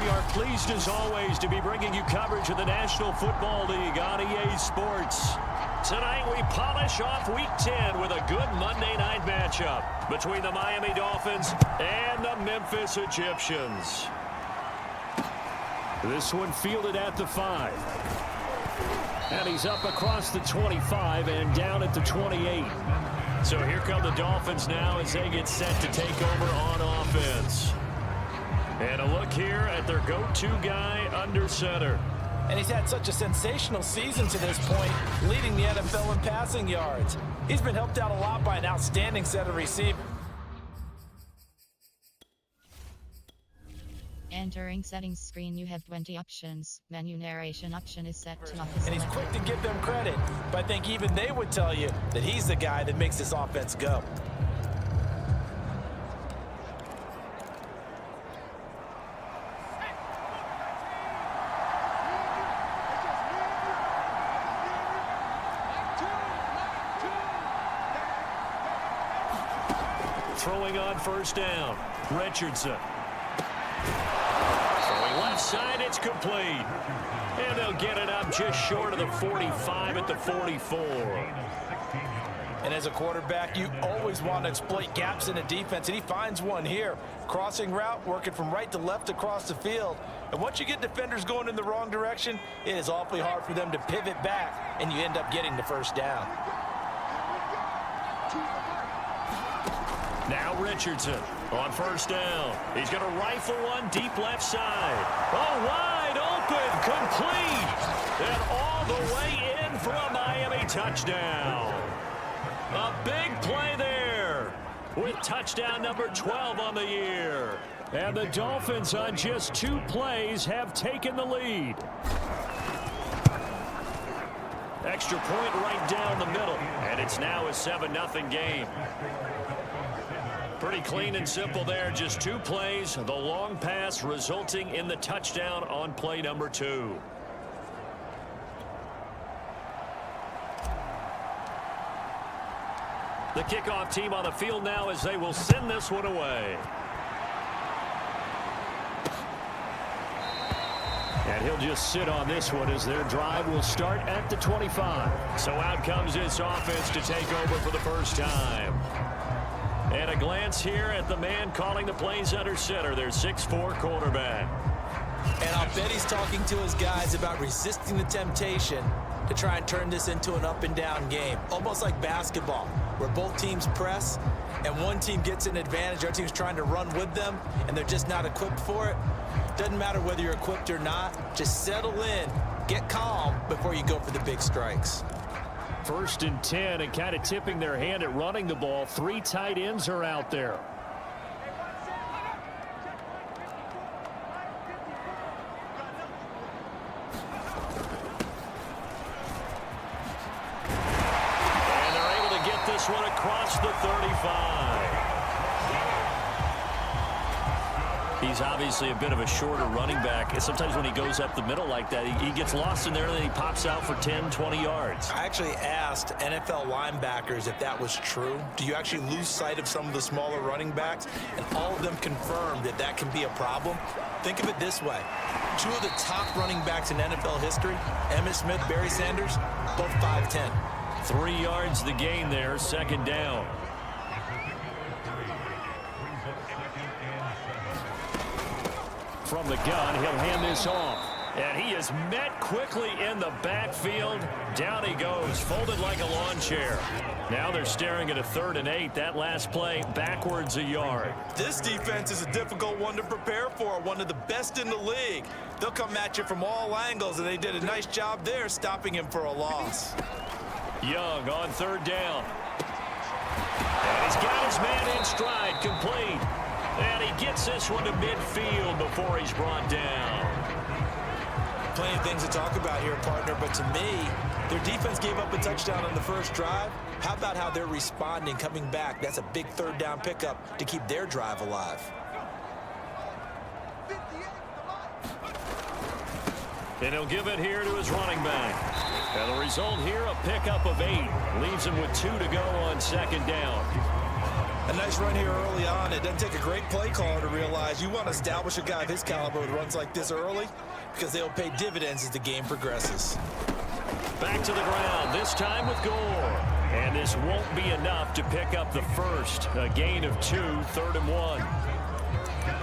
We are pleased as always to be bringing you coverage of the National Football League on EA Sports. Tonight we polish off Week 10 with a good Monday night matchup between the Miami Dolphins and the Memphis Egyptians. This one fielded at the 5. And he's up across the 25 and down at the 28. So here come the Dolphins now as they get set to take over on offense. And a look here at their go-to guy under center. And he's had such a sensational season to this point, leading the NFL in passing yards. He's been helped out a lot by an outstanding set of receivers. Entering settings screen, you have 20 options. Menu narration option is set to not be And he's selected. quick to give them credit, but I think even they would tell you that he's the guy that makes this offense go. Throwing on first down, Richardson. Throwing left side, it's complete. And they'll get it up just short of the 45 at the 44. And as a quarterback, you always want to exploit gaps in a defense, and he finds one here. Crossing route, working from right to left across the field. And once you get defenders going in the wrong direction, it is awfully hard for them to pivot back, and you end up getting the first down. Now Richardson on first down. He's going to rifle one deep left side. Oh, wide open, complete. And all the way in for a Miami touchdown. A big play there with touchdown number 12 on the year. And the Dolphins on just 2 plays have taken the lead. Extra point right down the middle. And it's now a 7-0 game. Pretty clean and simple there. Just 2 plays. The long pass resulting in the touchdown on play number 2. The kickoff team on the field now as they will send this one away. And he'll just sit on this one as their drive will start at the 25. So out comes this offense to take over for the first time. And a glance here at the man calling the plays under center, their 6'4" quarterback. And I'll bet he's talking to his guys about resisting the temptation to try and turn this into an up-and-down game. Almost like basketball, where both teams press, and one team gets an advantage, our team's trying to run with them, and they're just not equipped for it. Doesn't matter whether you're equipped or not. Just settle in, get calm before you go for the big strikes. 1st and 10, and kind of tipping their hand at running the ball. 3 tight ends are out there. And they're able to get this one across the 35. He's obviously a bit of a shorter running back. And sometimes when he goes up the middle like that, he gets lost in there and then he pops out for 10, 20 yards. I actually asked NFL linebackers if that was true. Do you actually lose sight of some of the smaller running backs? And all of them confirmed that that can be a problem. Think of it this way. 2 of the top running backs in NFL history, Emmitt Smith, Barry Sanders, both 5'10". 3 yards the gain there, 2nd down. From the gun, he'll hand this off. And he is met quickly in the backfield. Down he goes, folded like a lawn chair. Now they're staring at a 3rd and 8. That last play, backwards a yard. This defense is a difficult one to prepare for, one of the best in the league. They'll come at you from all angles, and they did a nice job there stopping him for a loss. Young on 3rd down. And he's got his man in stride, complete. And he gets this one to midfield before he's brought down. Plenty of things to talk about here, partner, but to me, their defense gave up a touchdown on the first drive. How about how they're responding, coming back? That's a big 3rd down pickup to keep their drive alive. And he'll give it here to his running back. And the result here, a pickup of 8. Leaves him with 2 to go on 2nd down. And nice run here early on. It doesn't take a great play caller to realize you want to establish a guy of his caliber with runs like this early because they'll pay dividends as the game progresses. Back to the ground, this time with Gore. And this won't be enough to pick up the first. A gain of 2, 3rd and 1.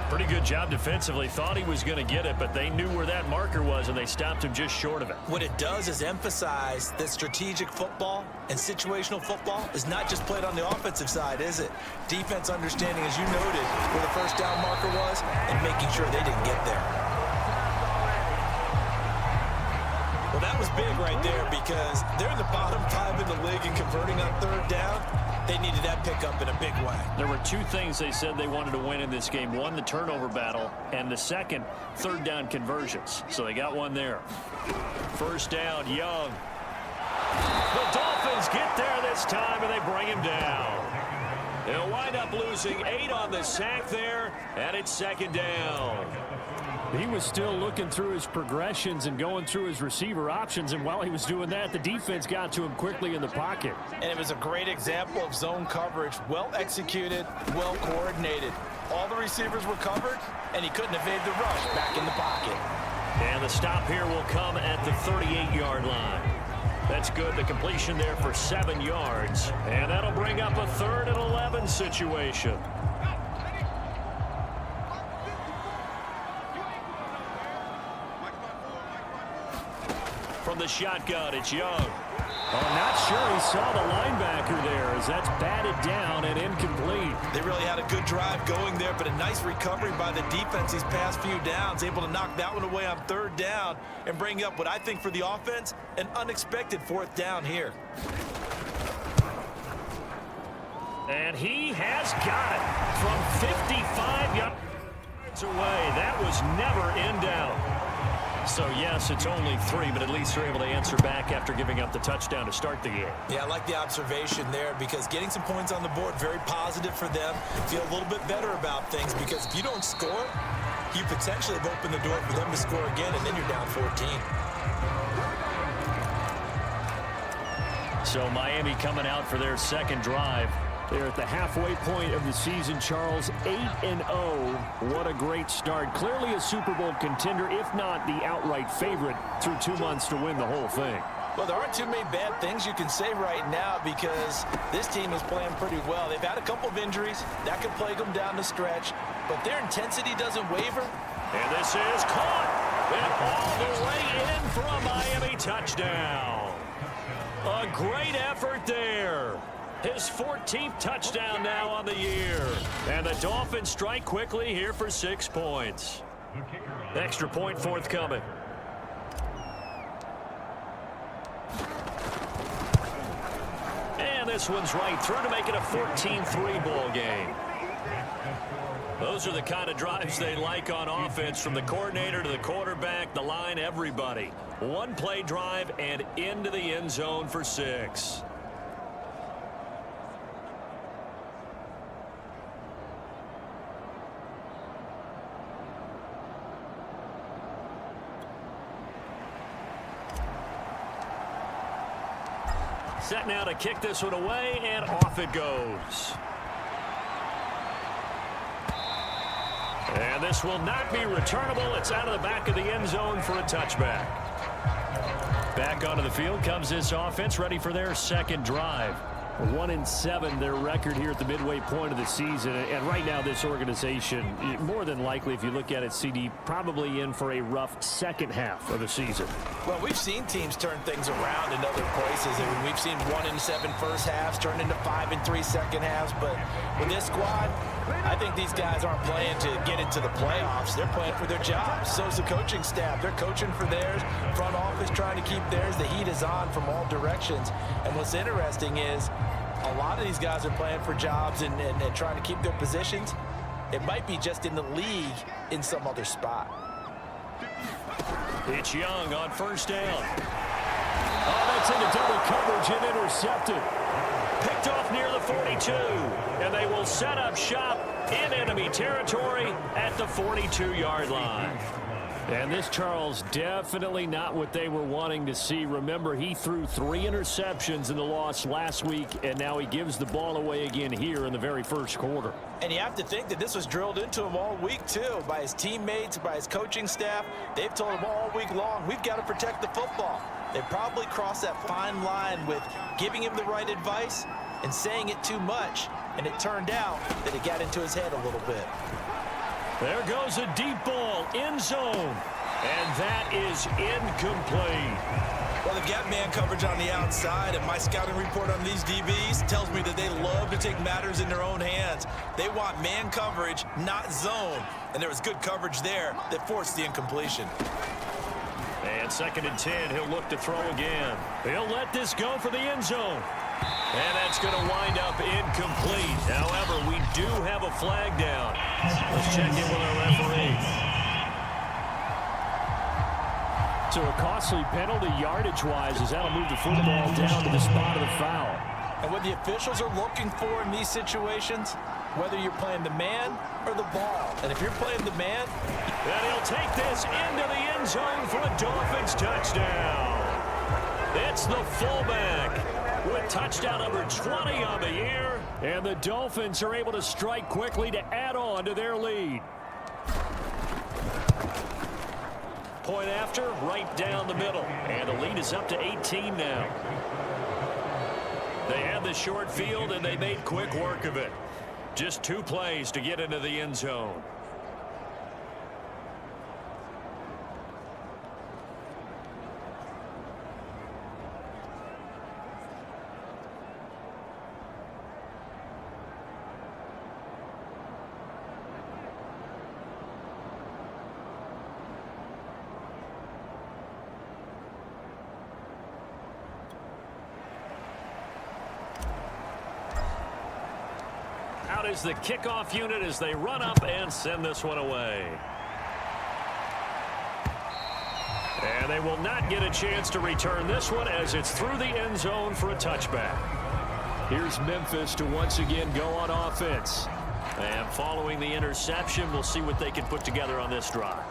Pretty good job defensively. Thought he was going to get it, but they knew where that marker was, and they stopped him just short of it. What it does is emphasize that strategic football and situational football is not just played on the offensive side, is it? Defense understanding, as you noted, where the first down marker was and making sure they didn't get there. Well, that was big right there because they're in the bottom 5 in the league and converting on 3rd down. They needed that pickup in a big way. There were 2 things they said they wanted to win in this game. One, the turnover battle, and the second, 3rd down conversions. So they got one there. First down, Young. The Dolphins get there this time, and they bring him down. They'll wind up losing 8 on the sack there, and it's 2nd down. He was still looking through his progressions and going through his receiver options, and while he was doing that, the defense got to him quickly in the pocket. And it was a great example of zone coverage, well executed, well coordinated. All the receivers were covered, and he couldn't evade the rush back in the pocket. And the stop here will come at the 38-yard line. That's good. The completion there for 7 yards, and that'll bring up a 3rd and 11 situation. From the shotgun, it's Young. I'm not sure he saw the linebacker there as that's batted down and incomplete. They really had a good drive going there, but a nice recovery by the defense these past few downs, able to knock that one away on 3rd down and bring up what I think for the offense, an unexpected 4th down here. And he has got it from 55 yards away. That was never in doubt. So, yes, it's only 3, but at least they're able to answer back after giving up the touchdown to start the game. Yeah, I like the observation there because getting some points on the board, very positive for them. Feel a little bit better about things because if you don't score, you potentially have opened the door for them to score again, and then you're down 14. So, Miami coming out for their 2nd drive. They're at the halfway point of the season, Charles, 8-0. What a great start. Clearly a Super Bowl contender, if not the outright favorite, through 2 months to win the whole thing. Well, there aren't too many bad things you can say right now because this team is playing pretty well. They've had a couple of injuries. That could plague them down the stretch, but their intensity doesn't waver. And this is caught. And all the way in for a Miami touchdown. A great effort there. His 14th touchdown now on the year. And the Dolphins strike quickly here for 6 points. Extra point forthcoming. And this one's right through to make it a 14-3 ball game. Those are the kind of drives they like on offense, from the coordinator to the quarterback, the line, everybody. 1-play drive and into the end zone for 6. Set now to kick this one away, and off it goes. And this will not be returnable. It's out of the back of the end zone for a touchback. Back onto the field comes this offense, ready for their 2nd drive. 1-7 their record here at the midway point of the season, and right now this organization, more than likely, if you look at it, CD, probably in for a rough second half of the season. Well, we've seen teams turn things around in other places. I mean, we've seen 1-7 first halves turn into 5-3 second halves, but with this squad, I think these guys aren't playing to get into the playoffs. They're playing for their jobs. So's the coaching staff. They're coaching for theirs. Front office trying to keep theirs. The heat is on from all directions. And what's interesting is a lot of these guys are playing for jobs and trying to keep their positions. It might be just in the league in some other spot. It's Young on first down. Oh, that's into double coverage and intercepted. Picked off near the 42, and they will set up shop in enemy territory at the 42-yard line. And this, Charles, definitely not what they were wanting to see. Remember, he threw 3 interceptions in the loss last week, and now he gives the ball away again here in the very first quarter. And you have to think that this was drilled into him all week, too, by his teammates, by his coaching staff. They've told him all week long, we've got to protect the football. They probably crossed that fine line with giving him the right advice and saying it too much, and it turned out that it got into his head a little bit. There goes a deep ball, end zone, and that is incomplete. Well, they've got man coverage on the outside, and my scouting report on these DBs tells me that they love to take matters in their own hands. They want man coverage, not zone, and there was good coverage there that forced the incompletion. And 2nd and 10, he'll look to throw again. He'll let this go for the end zone. And that's going to wind up incomplete. However, we do have a flag down. Let's check in with our referee. So a costly penalty yardage-wise as that'll move the football down to the spot of the foul. And what the officials are looking for in these situations, whether you're playing the man or the ball. And if you're playing the man, and he'll take this into the end zone for a Dolphins touchdown. It's the fullback with touchdown number 20 on the year. And the Dolphins are able to strike quickly to add on to their lead. Point after, right down the middle. And the lead is up to 18 now. They had the short field, and they made quick work of it. Just 2 plays to get into the end zone. Out is the kickoff unit as they run up and send this one away. And they will not get a chance to return this one as it's through the end zone for a touchback. Here's Memphis to once again go on offense. And following the interception, we'll see what they can put together on this drive.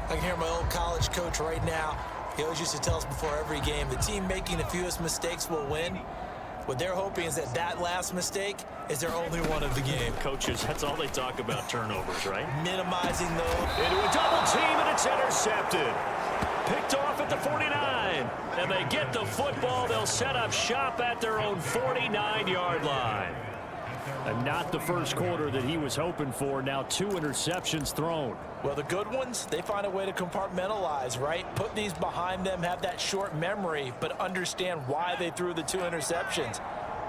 I can hear my old college coach right now. He always used to tell us before every game, the team making the fewest mistakes will win. What they're hoping is that last mistake is their only one of the game. Coaches, that's all they talk about, turnovers, right? Minimizing those. Into a double team, and it's intercepted. Picked off at the 49. And they get the football. They'll set up shop at their own 49-yard line. And not the first quarter that he was hoping for. Now 2 interceptions thrown. Well, the good ones, they find a way to compartmentalize, right? Put these behind them, have that short memory, but understand why they threw the 2 interceptions.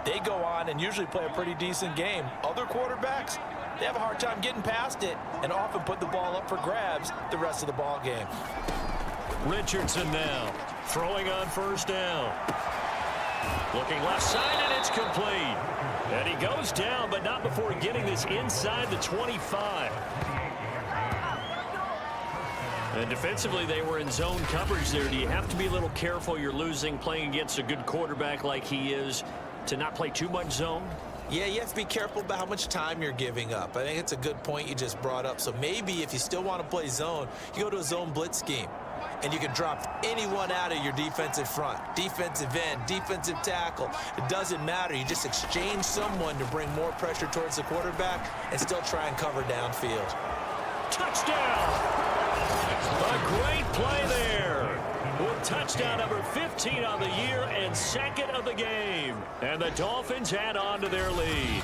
They go on and usually play a pretty decent game. Other quarterbacks, they have a hard time getting past it and often put the ball up for grabs the rest of the ball game. Richardson now throwing on first down. Looking left side, and it's complete. And he goes down, but not before getting this inside the 25. And defensively, they were in zone coverage there. Do you have to be a little careful? You're losing, playing against a good quarterback like he is, to not play too much zone? Yeah, you have to be careful about how much time you're giving up. I think it's a good point you just brought up. So maybe if you still want to play zone, you go to a zone blitz scheme. And you can drop anyone out of your defensive front, defensive end, defensive tackle. It doesn't matter. You just exchange someone to bring more pressure towards the quarterback and still try and cover downfield. Touchdown! A great play there. With touchdown number 15 on the year and 2nd of the game. And the Dolphins add on to their lead.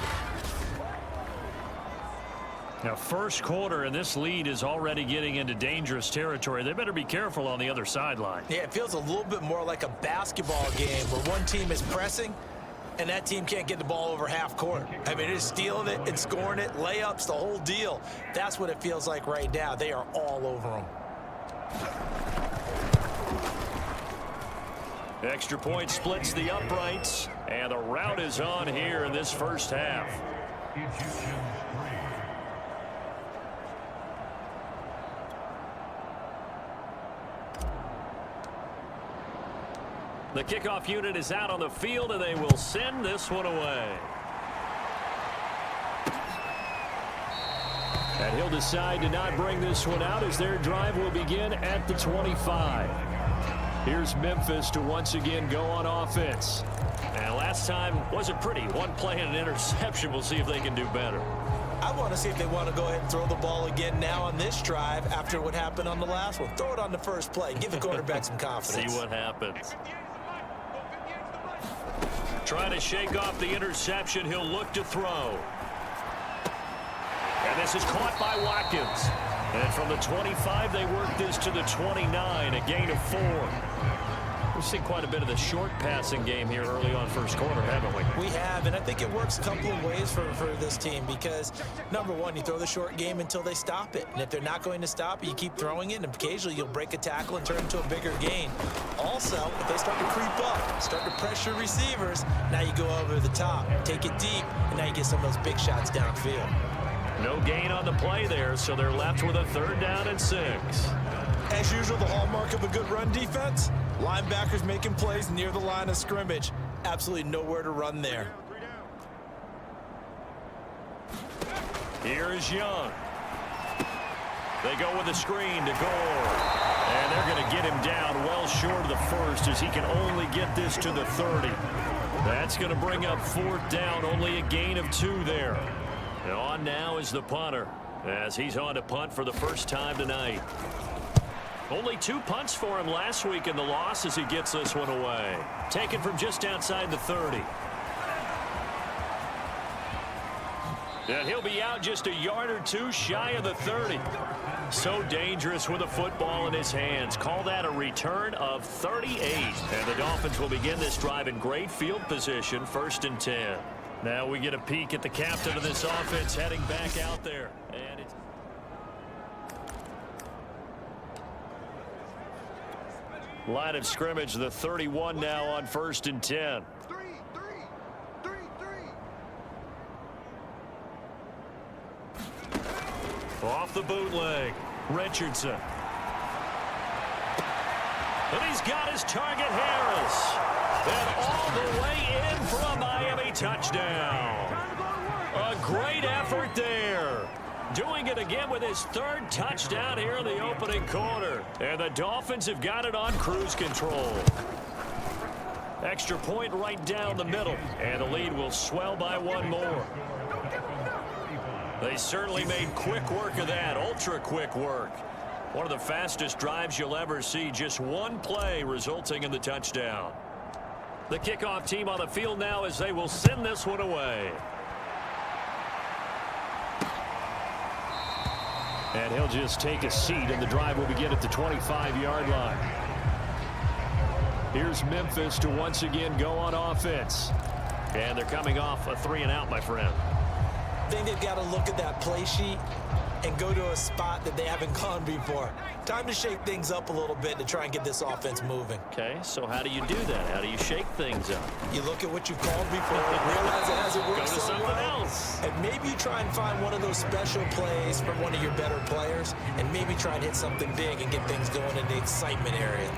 Now, first quarter, and this lead is already getting into dangerous territory. They better be careful on the other sideline. Yeah, it feels a little bit more like a basketball game where one team is pressing and that team can't get the ball over half court. I mean, it's stealing it and scoring it, layups, the whole deal. That's what it feels like right now. They are all over them. Extra point splits the uprights, and the route is on here in this first half. The kickoff unit is out on the field, and they will send this one away. And he'll decide to not bring this one out as their drive will begin at the 25. Here's Memphis to once again go on offense. And last time wasn't pretty. One play and an interception. We'll see if they can do better. I want to see if they want to go ahead and throw the ball again now on this drive after what happened on the last one. Throw it on the first play. Give the quarterback some confidence. See what happens. Trying to shake off the interception. He'll look to throw. And this is caught by Watkins. And from the 25, they work this to the 29, a gain of 4. We've seen quite a bit of the short passing game here early on first quarter, haven't we? We have, and I think it works a couple of ways for this team because, number one, you throw the short game until they stop it. And if they're not going to stop it, you keep throwing it, and occasionally you'll break a tackle and turn it into a bigger gain. Also, if they start to creep up, start to pressure receivers, now you go over the top, take it deep, and now you get some of those big shots downfield. No gain on the play there, so they're left with a 3rd down and 6. As usual, the hallmark of a good run defense, linebackers making plays near the line of scrimmage. Absolutely nowhere to run there. Here is Young. They go with a screen to Gore. And they're going to get him down well short of the first as he can only get this to the 30. That's going to bring up 4th down, only a gain of 2 there. And on now is the punter as he's on to punt for the first time tonight. Only 2 punts for him last week in the loss as he gets this one away. Taken from just outside the 30. And he'll be out just a yard or 2 shy of the 30. So dangerous with a football in his hands. Call that a return of 38. And the Dolphins will begin this drive in great field position, 1st and 10. Now we get a peek at the captain of this offense heading back out there. And it's line of scrimmage, the 31 now on 1st and 10. Off the bootleg, Richardson. And he's got his target, Harris. And all the way in for a Miami touchdown. A great effort there. Doing it again with his 3rd touchdown here in the opening quarter. And the Dolphins have got it on cruise control. Extra point right down the middle. And the lead will swell by 1 more. They certainly made quick work of that. Ultra quick work. One of the fastest drives you'll ever see. Just 1 play resulting in the touchdown. The kickoff team on the field now as they will send this one away. And he'll just take a seat, and the drive will begin at the 25-yard line. Here's Memphis to once again go on offense. And they're coming off a 3-and-out, my friend. I think they've got to look at that play sheet and go to a spot that they haven't gone before. Time to shake things up a little bit to try and get this offense moving. Okay, so how do you do that? How do you shake things up? You look at what you've called before, realize it hasn't worked Go to so something well, else. and maybe you try and find one of those special plays from one of your better players, and maybe try and hit something big and get things going in the excitement area.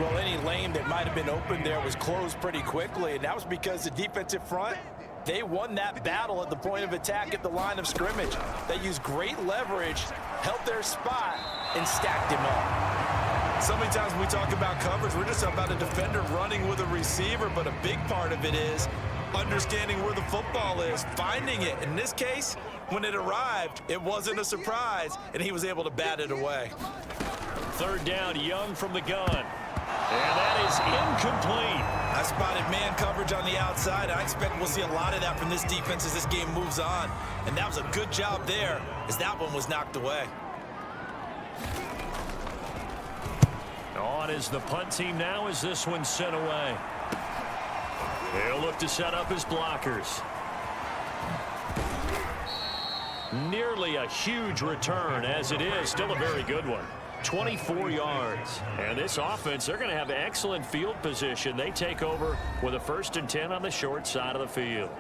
Well, any lane that might have been open there was closed pretty quickly, and that was because the defensive front, they won that battle at the point of attack at the line of scrimmage. They used great leverage, held their spot, and stacked him up. So many times when we talk about coverage, we're just about a defender running with a receiver, but a big part of it is understanding where the football is, finding it. In this case, when it arrived, it wasn't a surprise, and he was able to bat it away. 3rd down, Young from the gun. And that is incomplete. I spotted man coverage on the outside. I expect we'll see a lot of that from this defense as this game moves on. And that was a good job there as that one was knocked away. On is the punt team now as this one's sent away. They'll look to set up his blockers. Nearly a huge return as it is. Still a very good one. 24 yards. And this offense, they're going to have excellent field position. They take over with a 1st and 10 on the short side of the field.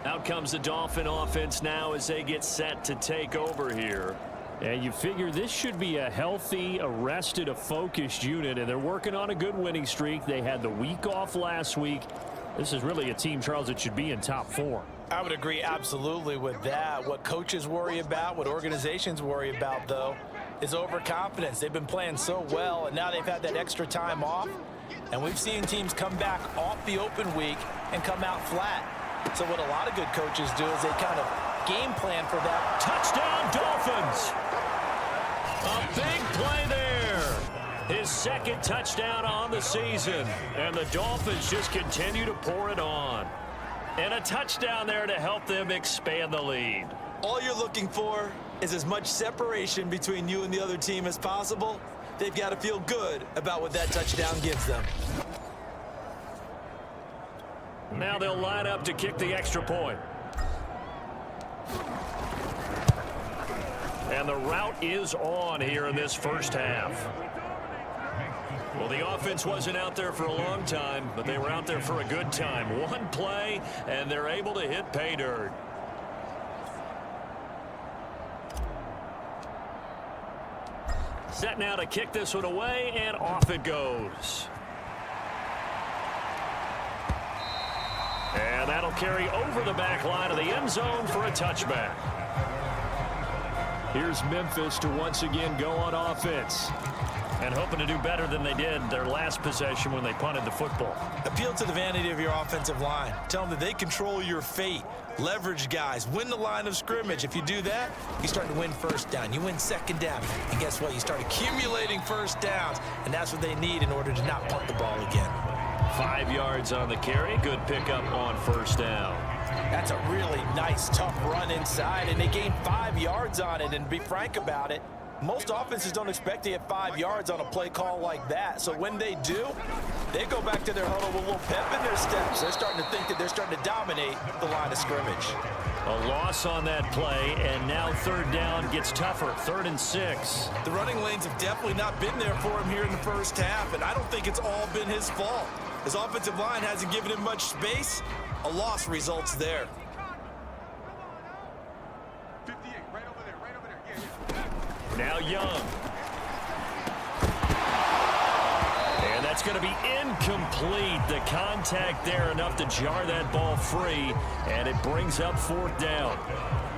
Out comes the Dolphin offense now as they get set to take over here. And you figure this should be a healthy, a focused unit, and they're working on a good winning streak. They had the week off last week. This is really a team, Charles, that should be in top 4. I would agree absolutely with that. What coaches worry about, what organizations worry about, though, is overconfidence. They've been playing so well, and now they've had that extra time off. And we've seen teams come back off the open week and come out flat. So what a lot of good coaches do is they kind of game plan for that. Touchdown, Dolphins! A big play there. His second touchdown on the season. And the Dolphins just continue to pour it on. And a touchdown there to help them expand the lead. All you're looking for is as much separation between you and the other team as possible. They've got to feel good about what that touchdown gives them. Now they'll line up to kick the extra point. And the route is on here in this first half. Well, the offense wasn't out there for a long time, but they were out there for a good time. One play, and they're able to hit pay dirt. Set now to kick this one away, and off it goes. And that'll carry over the back line of the end zone for a touchback. Here's Memphis to once again go on offense. And hoping to do better than they did their last possession when they punted the football. Appeal to the vanity of your offensive line. Tell them that they control your fate. Leverage guys. Win the line of scrimmage. If you do that, you start to win first down. You win second down. And guess what? You start accumulating first downs. And that's what they need in order to not punt the ball again. 5 yards on the carry. Good pickup on first down. That's a really nice, tough run inside. And they gained 5 yards on it. And to be frank about it, most offenses don't expect to get 5 yards on a play call like that. So when they do, they go back to their huddle with a little pep in their steps. They're starting to think that they're starting to dominate the line of scrimmage. A loss on that play, and now third down gets tougher. 3rd and 6. The running lanes have definitely not been there for him here in the first half, and I don't think it's all been his fault. His offensive line hasn't given him much space. A loss results there. Now Young. And that's going to be incomplete. The contact there enough to jar that ball free, and it brings up 4th down.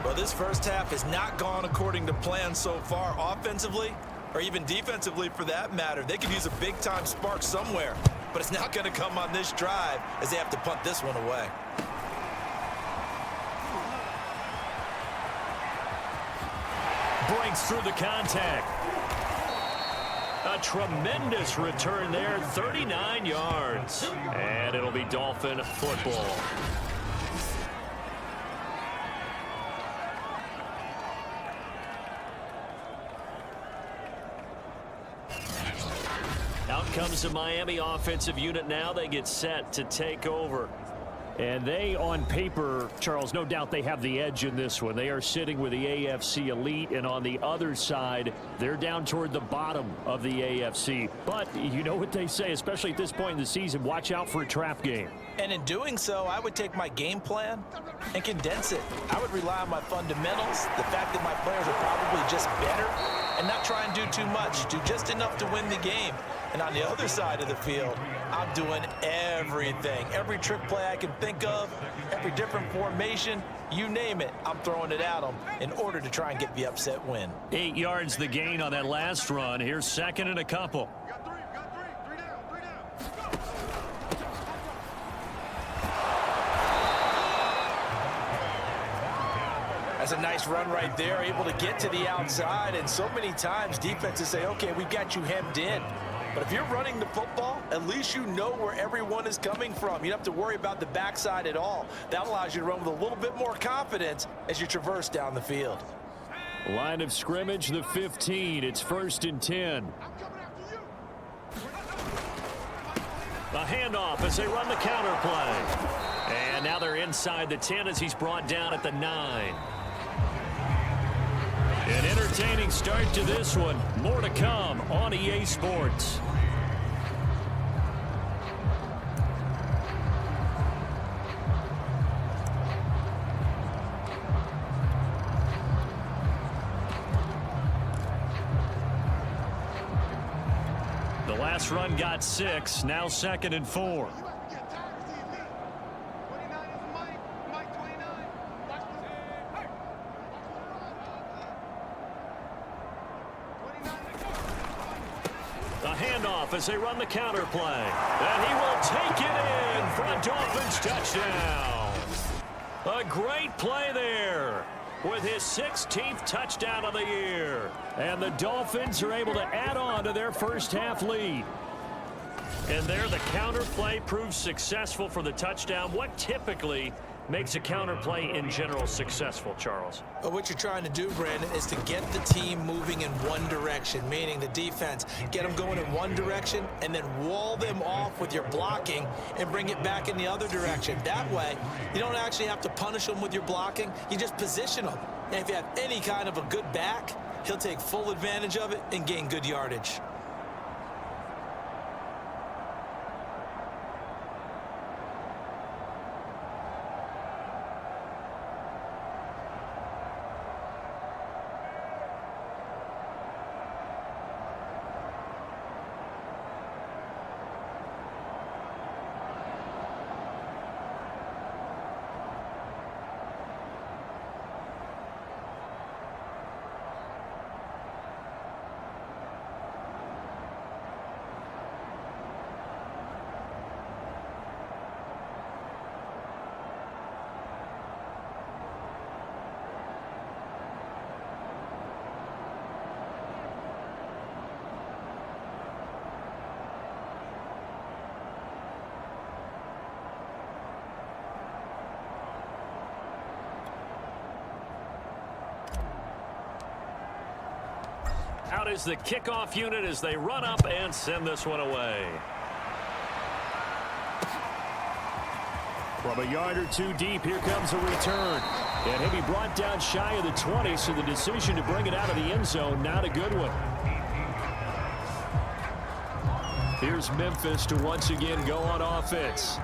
Well, this first half has not gone according to plan so far offensively, or even defensively for that matter. They could use a big-time spark somewhere, but it's not going to come on this drive as they have to punt this one away. Breaks through the contact. A tremendous return there, 39 yards. And it'll be Dolphin football. Out comes the Miami offensive unit now. They get set to take over. And they, on paper, Charles, no doubt they have the edge in this one. They are sitting with the AFC elite, and on the other side, they're down toward the bottom of the AFC. But you know what they say, especially at this point in the season, watch out for a trap game. And in doing so, I would take my game plan and condense it. I would rely on my fundamentals, the fact that my players are probably just better, and not try and do too much, do just enough to win the game. And on the other side of the field, I'm doing everything. Every trick play I can think of, every different formation, you name it, I'm throwing it at them in order to try and get the upset win. 8 yards the gain on that last run. Here's 2nd and a couple. That's a nice run right there, able to get to the outside. And so many times defenses say, okay, we got you hemmed in. But if you're running the football, at least you know where everyone is coming from. You don't have to worry about the backside at all. That allows you to run with a little bit more confidence as you traverse down the field. Line of scrimmage, the 15. It's 1st and 10. A handoff as they run the counter play. And now they're inside the 10 as he's brought down at the 9. An entertaining start to this one. More to come on EA Sports. The last run got 6. Now 2nd and 4. handoff as they run the counter play. And he will take it in for a Dolphins touchdown. A great play there with his 16th touchdown of the year. And the Dolphins are able to add on to their first half lead. And there the counter play proves successful for the touchdown. What typically makes a counter play in general successful, Charles? But what you're trying to do, Brandon, is to get the team moving in one direction, meaning the defense, get them going in one direction and then wall them off with your blocking and bring it back in the other direction. That way, you don't actually have to punish them with your blocking. You just position them. And if you have any kind of a good back, he'll take full advantage of it and gain good yardage. Out is the kickoff unit as they run up and send this one away. From a yard or two deep, here comes a return. And he'll be brought down shy of the 20, so the decision to bring it out of the end zone, not a good one. Here's Memphis to once again go on offense.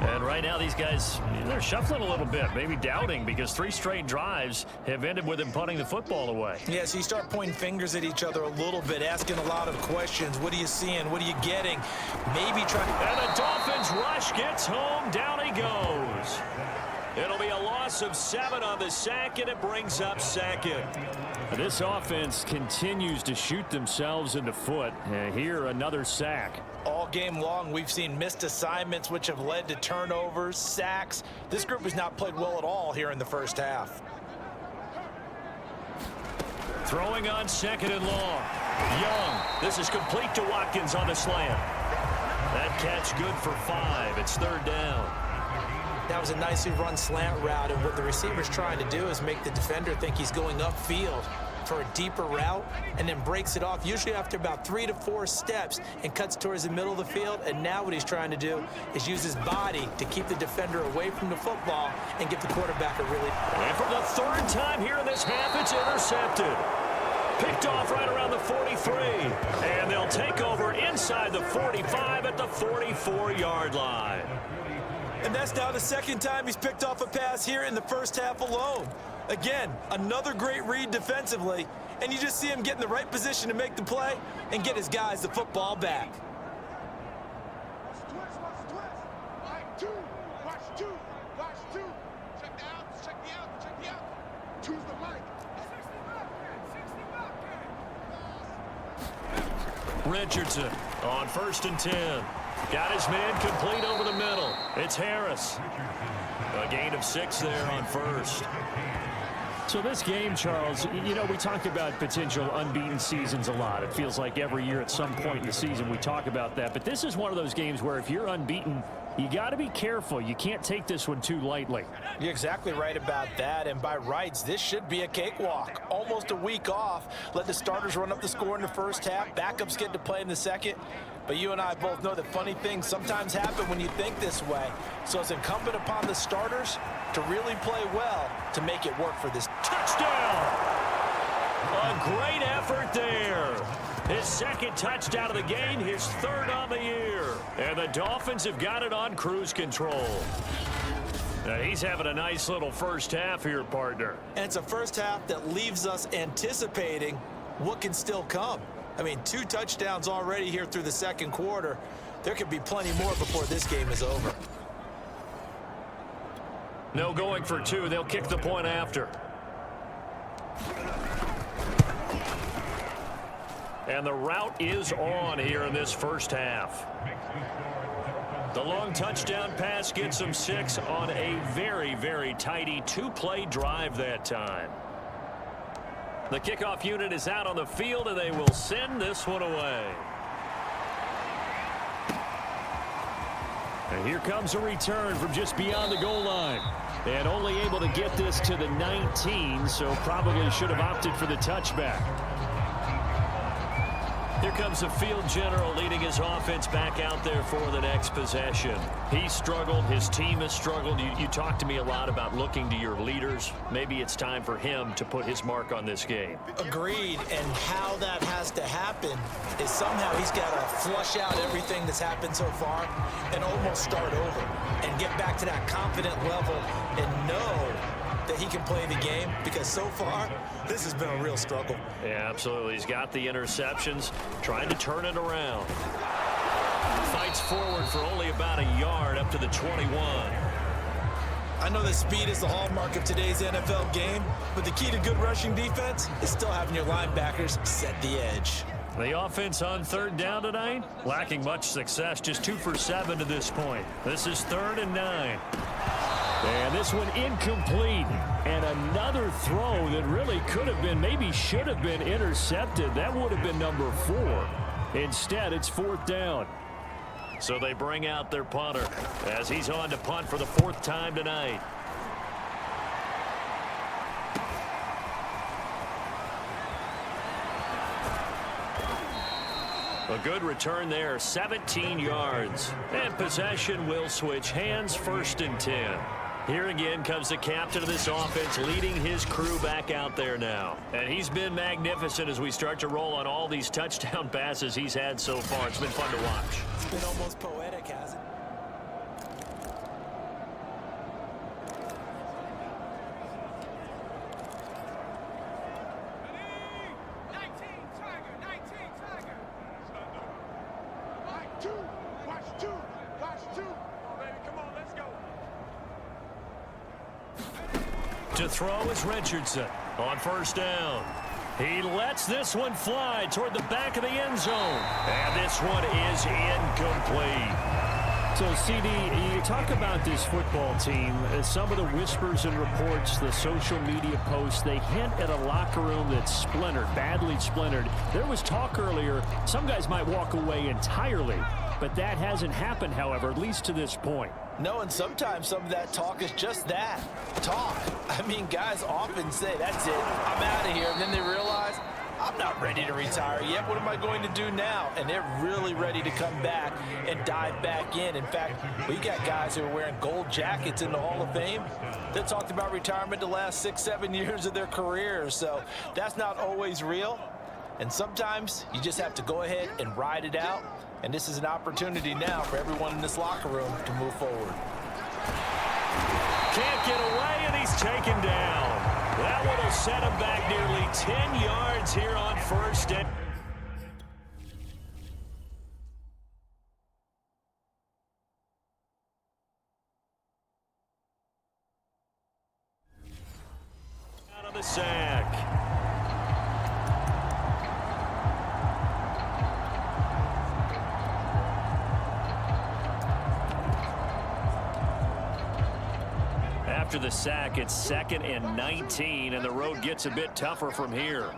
And right now these guys, they're shuffling a little bit, maybe doubting, because 3 straight drives have ended with them punting the football away. Yeah, so you start pointing fingers at each other a little bit, asking a lot of questions. What are you seeing? What are you getting? Maybe trying to... And the Dolphins rush gets home. Down he goes. It'll be a loss of 7 on the sack, and it brings up second. This offense continues to shoot themselves in the foot. Here, another sack. All game long, we've seen missed assignments, which have led to turnovers, sacks. This group has not played well at all here in the first half. Throwing on second and long. Young. This is complete to Watkins on the slant. That catch good for 5. It's 3rd down. That was a nicely run slant route, and what the receiver's trying to do is make the defender think he's going upfield for a deeper route, and then breaks it off, usually after about 3 to 4 steps, and cuts towards the middle of the field. And now what he's trying to do is use his body to keep the defender away from the football and get the quarterback a really... And for the 3rd time here in this half, it's intercepted. Picked off right around the 43. And they'll take over inside the 45 at the 44-yard line. And that's now the 2nd time he's picked off a pass here in the first half alone. Again, another great read defensively, and you just see him get in the right position to make the play and get his guys the football back. Richardson on 1st and 10. Got his man complete over the middle. It's Harris. A gain of 6 there on 1st. So this game, Charles, you know, we talk about potential unbeaten seasons a lot. It feels like every year at some point in the season we talk about that. But this is one of those games where if you're unbeaten, you got to be careful. You can't take this one too lightly. You're exactly right about that. And by rights, this should be a cakewalk. Almost a week off. Let the starters run up the score in the first half. Backups get to play in the second. But you and I both know that funny things sometimes happen when you think this way. So it's incumbent upon the starters to really play well to make it work for this. Touchdown! A great effort there. His 2nd touchdown of the game, his 3rd on the year. And the Dolphins have got it on cruise control. Now he's having a nice little first half here, partner. And it's a first half that leaves us anticipating what can still come. I mean, 2 touchdowns already here through the 2nd quarter. There could be plenty more before this game is over. No going for 2. They'll kick the point after. And the route is on here in this first half. The long touchdown pass gets them 6 on a very, very tidy 2-play drive that time. The kickoff unit is out on the field, and they will send this one away. And here comes a return from just beyond the goal line. And only able to get this to the 19, so probably should have opted for the touchback. Here comes the field general leading his offense back out there for the next possession. He struggled. His team has struggled. You talked to me a lot about looking to your leaders. Maybe it's time for him to put his mark on this game. Agreed, and how that has to happen is somehow he's got to flush out everything that's happened so far and almost start over and get back to that confident level and know that he can play the game, because so far this has been a real struggle. Yeah, absolutely. He's got the interceptions, trying to turn it around. Fights forward for only about a yard up to the 21. I know that speed is the hallmark of today's NFL game, but the key to good rushing defense is still having your linebackers set the edge. The offense on third down tonight, lacking much success, just 2 for 7 to this point. This is 3rd and 9. And this one incomplete. And another throw that really could have been, maybe should have been intercepted. That would have been number 4. Instead, it's 4th down. So they bring out their punter as he's on to punt for the 4th time tonight. A good return there, 17 yards. And possession will switch hands, 1st and 10. Here again comes the captain of this offense, leading his crew back out there now. And he's been magnificent as we start to roll on all these touchdown passes he's had so far. It's been fun to watch. It's been almost poetic, hasn't it? To throw is Richardson on 1st down. He lets this one fly toward the back of the end zone. And this one is incomplete. So, CD, you talk about this football team, some of the whispers and reports, the social media posts, they hint at a locker room that's splintered, badly splintered. There was talk earlier, some guys might walk away entirely, but that hasn't happened, however, at least to this point. No, and sometimes some of that talk is just that, talk. I mean, guys often say, that's it, I'm out of here, and then they realize, I'm not ready to retire yet. What am I going to do now? And they're really ready to come back and dive back in. In fact, we got guys who are wearing gold jackets in the Hall of Fame that talked about retirement the last 6-7 years of their careers. So that's not always real. And sometimes you just have to go ahead and ride it out. And this is an opportunity now for everyone in this locker room to move forward. Can't get away, and he's taken down. That one will set him back nearly 10 yards here on 1st and... out of the sack. After the sack, it's 2nd and 19, and the road gets a bit tougher from here.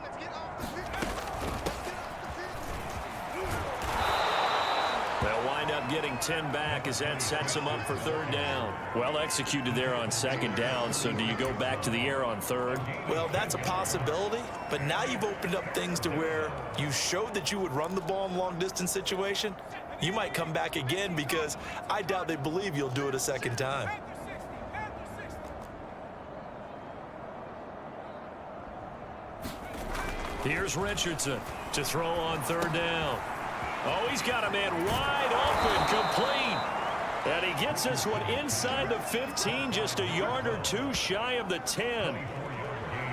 They'll wind up getting 10 back as that sets them up for 3rd down. Well executed there on 2nd down, so do you go back to the air on 3rd? Well, that's a possibility, but now you've opened up things to where you showed that you would run the ball in long-distance situation. You might come back again, because I doubt they believe you'll do it a 2nd time. Here's Richardson to throw on 3rd down. Oh, he's got a man wide open, complete. And he gets this one inside the 15, just a yard or 2 shy of the 10.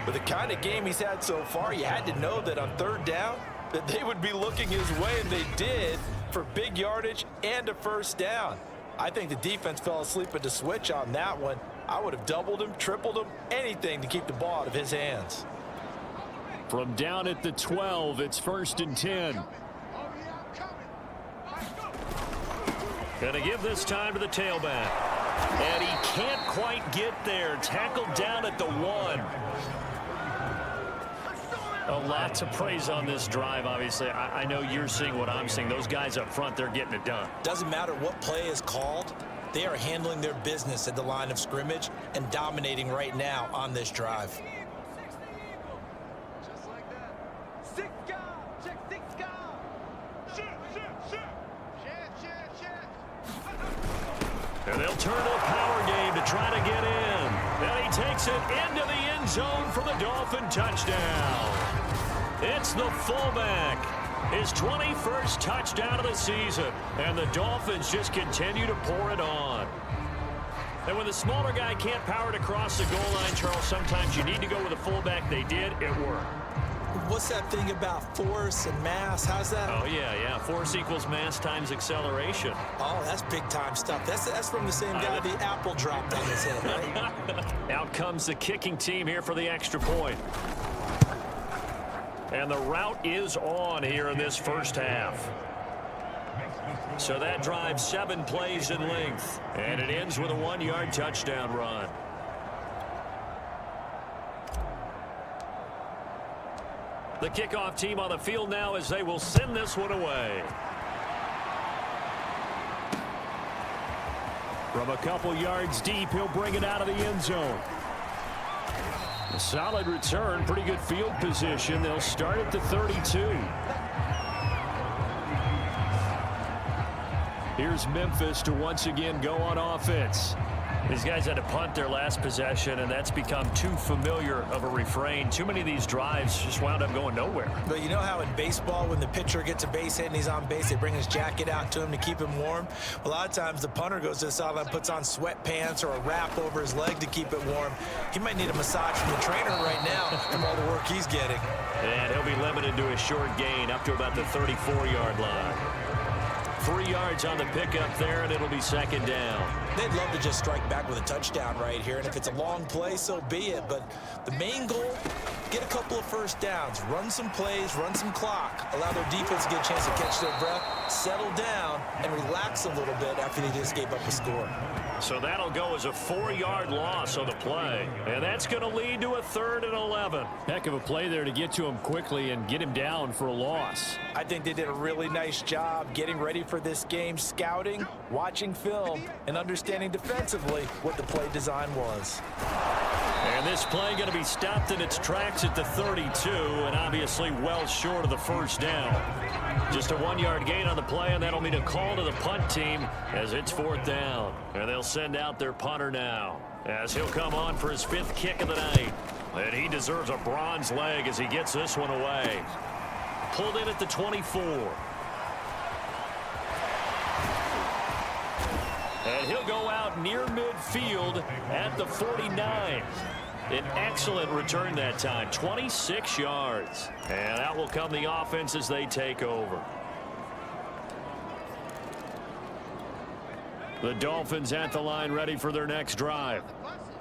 With the kind of game he's had so far, you had to know that on 3rd down, that they would be looking his way, and they did, for big yardage and a 1st down. I think the defense fell asleep at the switch on that one. I would have doubled him, tripled him, anything to keep the ball out of his hands. From down at the 12, it's 1st and 10. Going to give this time to the tailback. And he can't quite get there. Tackled down at the 1. A lot to praise on this drive, obviously. I know you're seeing what I'm seeing. Those guys up front, they're getting it done. Doesn't matter what play is called. They are handling their business at the line of scrimmage and dominating right now on this drive. And they'll turn to a power game to try to get in. And he takes it into the end zone for the Dolphin touchdown. It's the fullback. His 21st touchdown of the season. And the Dolphins just continue to pour it on. And when the smaller guy can't power it across the goal line, Charles, sometimes you need to go with a fullback. They did. It worked. What's that thing about force and mass? How's that? Oh, yeah. Force equals mass times acceleration. Oh, that's big-time stuff. That's from the same guy the apple dropped on his head, right? Out comes the kicking team here for the extra point. And the route is on here in this first half. So that drives 7 plays in length. And it ends with a 1-yard touchdown run. The kickoff team on the field now as they will send this one away. From a couple yards deep, he'll bring it out of the end zone. A solid return, pretty good field position. They'll start at the 32. Here's Memphis to once again go on offense. These guys had to punt their last possession, and that's become too familiar of a refrain. Too many of these drives just wound up going nowhere. But you know how in baseball, when the pitcher gets a base hit and he's on base, they bring his jacket out to him to keep him warm? A lot of times the punter goes to the sideline, puts on sweatpants or a wrap over his leg to keep it warm. He might need a massage from the trainer right now from all the work he's getting. And he'll be limited to a short gain up to about the 34-yard line. 3 yards on the pickup there, and it'll be 2nd down. They'd love to just strike back with a touchdown right here, and if it's a long play, so be it. But the main goal, get a couple of first downs, run some plays, run some clock, allow their defense to get a chance to catch their breath, settle down, and relax a little bit after they just gave up a score. So that'll go as a 4-yard loss on the play. And that's going to lead to a 3rd and 11. Heck of a play there to get to him quickly and get him down for a loss. I think they did a really nice job getting ready for this game, scouting, watching film, and understanding defensively what the play design was. And this play going to be stopped in its tracks at the 32, and obviously well short of the first down. Just a 1-yard gain on the play, and that'll mean a call to the punt team as it's 4th down. And they'll send out their punter now as he'll come on for his 5th kick of the night. And he deserves a bronze leg as he gets this one away. Pulled in at the 24. And he'll go out near midfield at the 49. An excellent return that time, 26 yards. And out will come the offense as they take over. The Dolphins at the line ready for their next drive.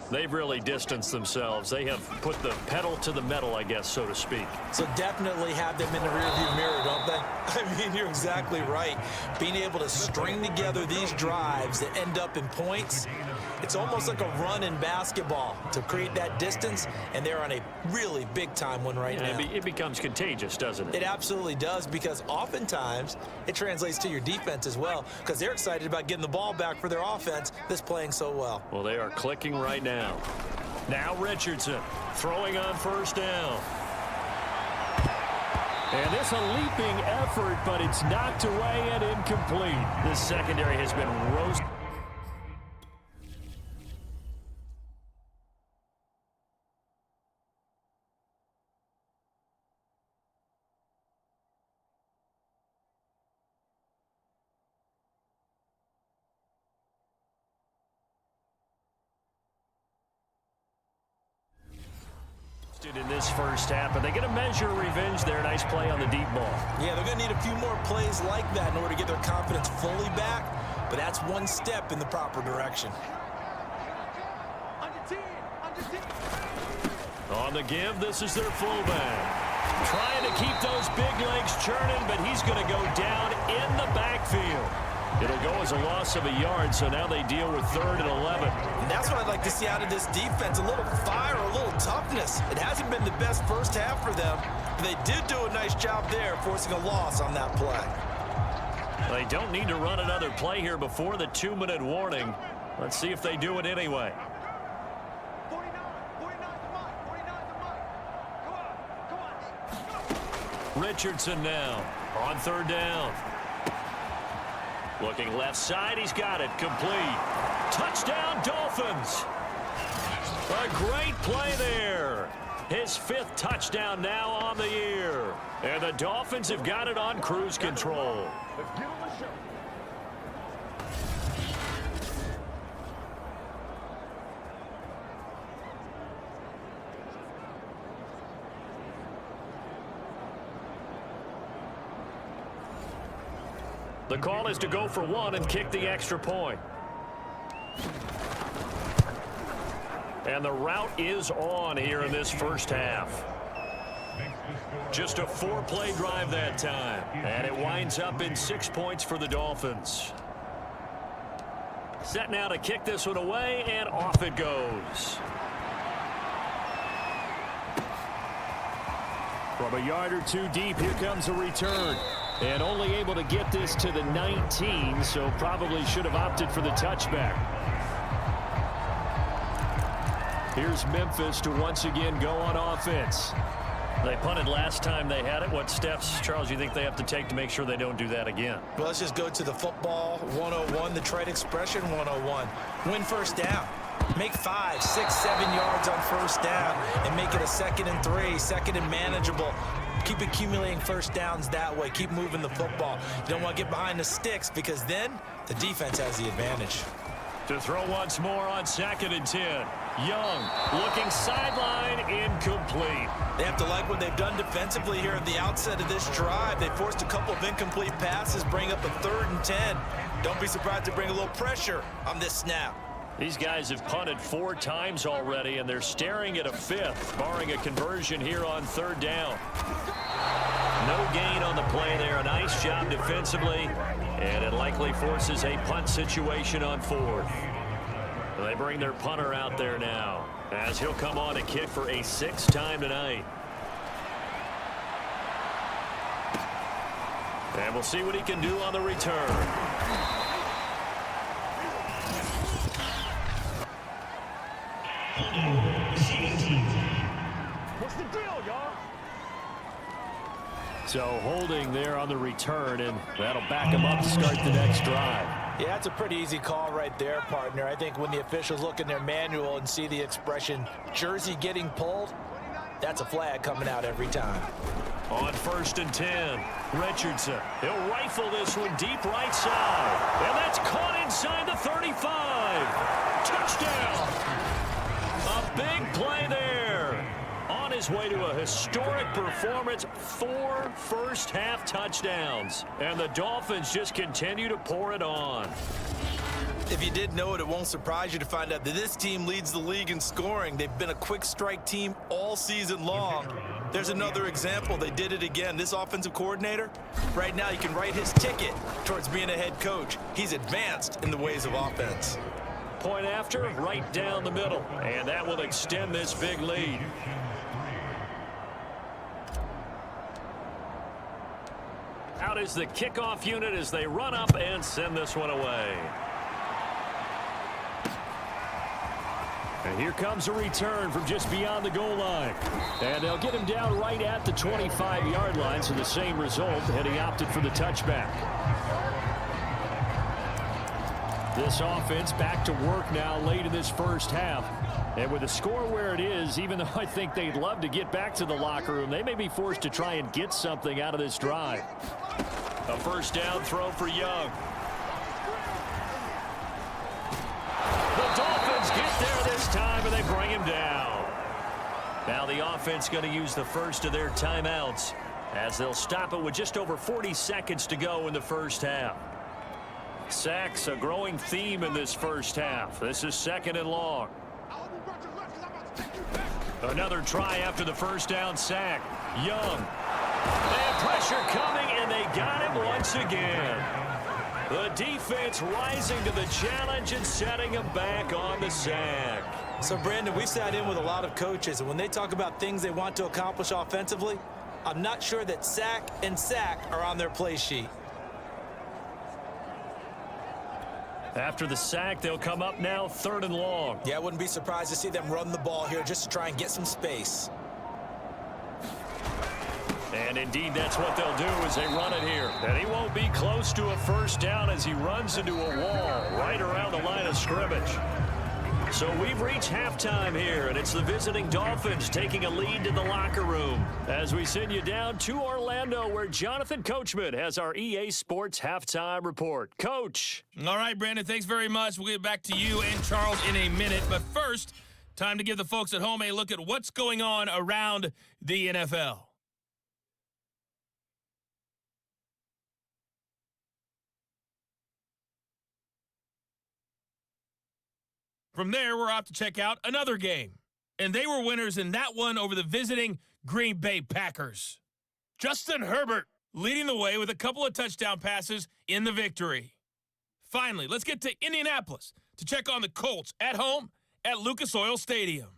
They've really distanced themselves. They have put the pedal to the metal, I guess, so to speak. So definitely have them in the rearview mirror, don't they? I mean, you're exactly right. Being able to string together these drives that end up in points, it's almost like a run in basketball to create that distance, and they're on a really big-time one right now. It becomes contagious, doesn't it? It absolutely does, because oftentimes it translates to your defense as well, because they're excited about getting the ball back for their offense that's playing so well. Well, they are clicking right now. Now Richardson throwing on 1st down. And this a leaping effort, but it's knocked away and incomplete. The secondary has been roasted. In this first half, but they get a measure of revenge there. Nice play on the deep ball. Yeah, they're going to need a few more plays like that in order to get their confidence fully back, but that's one step in the proper direction. On the give, this is their fullback. Trying to keep those big legs churning, but he's going to go down in the backfield. It'll go as a loss of a yard, so now they deal with 3rd and 11. And that's what I'd like to see out of this defense, a little fire, a little toughness. It hasn't been the best first half for them, but they did do a nice job there forcing a loss on that play. They don't need to run another play here before the 2-minute warning. Let's see if they do it anyway. Richardson now on 3rd down. Looking left side, he's got it, complete. Touchdown, Dolphins. A great play there. His 5th touchdown now on the year. And the Dolphins have got it on cruise control. Let's give them a show. The call is to go for 1 and kick the extra point. And the route is on here in this first half. Just a 4-play drive that time. And it winds up in 6 points for the Dolphins. Set now to kick this one away, and off it goes. From a yard or 2 deep, here comes a return. And only able to get this to the 19, so probably should have opted for the touchback. Here's Memphis to once again go on offense. They punted last time they had it. What steps, Charles, you think they have to take to make sure they don't do that again? Well, let's just go to the football 101, the trade expression 101. Win first down. Make 5, 6, 7 yards on first down and make it a 2nd and 3, 2nd and manageable. Keep accumulating first downs that way. Keep moving the football. You don't want to get behind the sticks because then the defense has the advantage. To throw once more on 2nd and 10. Young looking sideline, incomplete. They have to like what they've done defensively here at the outset of this drive. They forced a couple of incomplete passes, bring up a 3rd and 10. Don't be surprised to bring a little pressure on this snap. These guys have punted 4 times already, and they're staring at a 5th, barring a conversion here on 3rd down. No gain on the play there. A nice job defensively, and it likely forces a punt situation on 4th. They bring their punter out there now, as he'll come on to kick for a 6th time tonight. And we'll see what he can do on the return. What's the deal, y'all? So holding there on the return, and that'll back him up to start the next drive. Yeah, that's a pretty easy call right there, partner. I think when the officials look in their manual and see the expression jersey getting pulled, that's a flag coming out every time. On 1st and 10, Richardson. He'll rifle this one deep right side. And that's caught inside the 35. Touchdown. A big play there. On his way to a historic performance, 4 first-half touchdowns. And the Dolphins just continue to pour it on. If you did know it, it won't surprise you to find out that this team leads the league in scoring. They've been a quick strike team all season long. There's another example. They did it again. This offensive coordinator, right now you can write his ticket towards being a head coach. He's advanced in the ways of offense. Point after, right down the middle. And that will extend this big lead. Out is the kickoff unit as they run up and send this one away. And here comes a return from just beyond the goal line. And they'll get him down right at the 25-yard line, so the same result, and he opted for the touchback. This offense back to work now late in this first half. And with the score where it is, even though I think they'd love to get back to the locker room, they may be forced to try and get something out of this drive. A first down throw for Young. The Dolphins get there this time, and they bring him down. Now the offense going to use the first of their timeouts as they'll stop it with just over 40 seconds to go in the first half. Sacks, a growing theme in this first half. This is 2nd and long. Another try after the first down sack. Young. And pressure coming, and they got him once again. The defense rising to the challenge and setting him back on the sack. So, Brandon, we've sat in with a lot of coaches, and when they talk about things they want to accomplish offensively, I'm not sure that sack and sack are on their play sheet. After the sack, they'll come up now 3rd and long. Yeah, I wouldn't be surprised to see them run the ball here just to try and get some space. And indeed, that's what they'll do as they run it here. And he won't be close to a first down as he runs into a wall right around the line of scrimmage. So we've reached halftime here, and it's the visiting Dolphins taking a lead to the locker room as we send you down to Orlando, where Jonathan Coachman has our EA Sports halftime report. Coach. All right, Brandon, thanks very much. We'll get back to you and Charles in a minute. But first, time to give the folks at home a look at what's going on around the NFL. From there, we're off to check out another game. And they were winners in that one over the visiting Green Bay Packers. Justin Herbert leading the way with a couple of touchdown passes in the victory. Finally, let's get to Indianapolis to check on the Colts at home at Lucas Oil Stadium.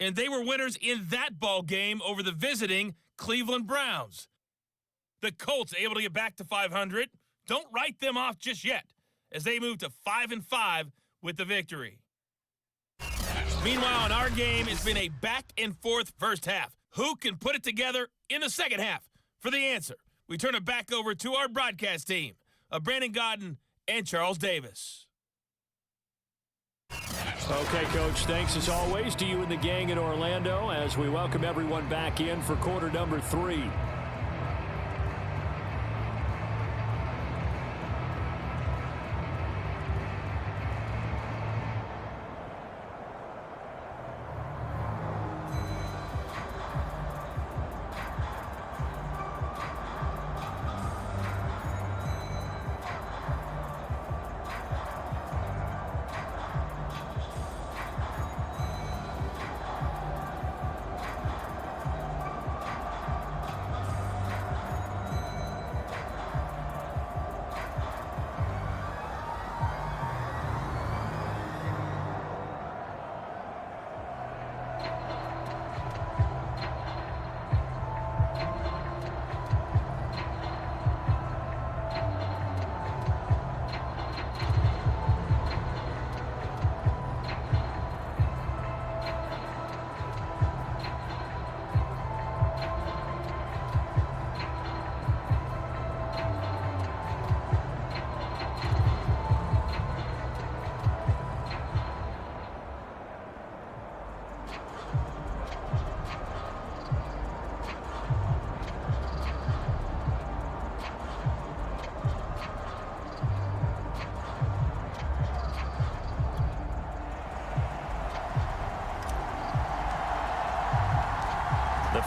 And they were winners in that ball game over the visiting Cleveland Browns. The Colts able to get back to 500. Don't write them off just yet as they move to 5-5 with the victory. Meanwhile, in our game, it's been a back-and-forth first half. Who can put it together in the second half? For the answer, we turn it back over to our broadcast team of Brandon Godden and Charles Davis. Okay, Coach, thanks as always to you and the gang in Orlando as we welcome everyone back in for quarter number 3.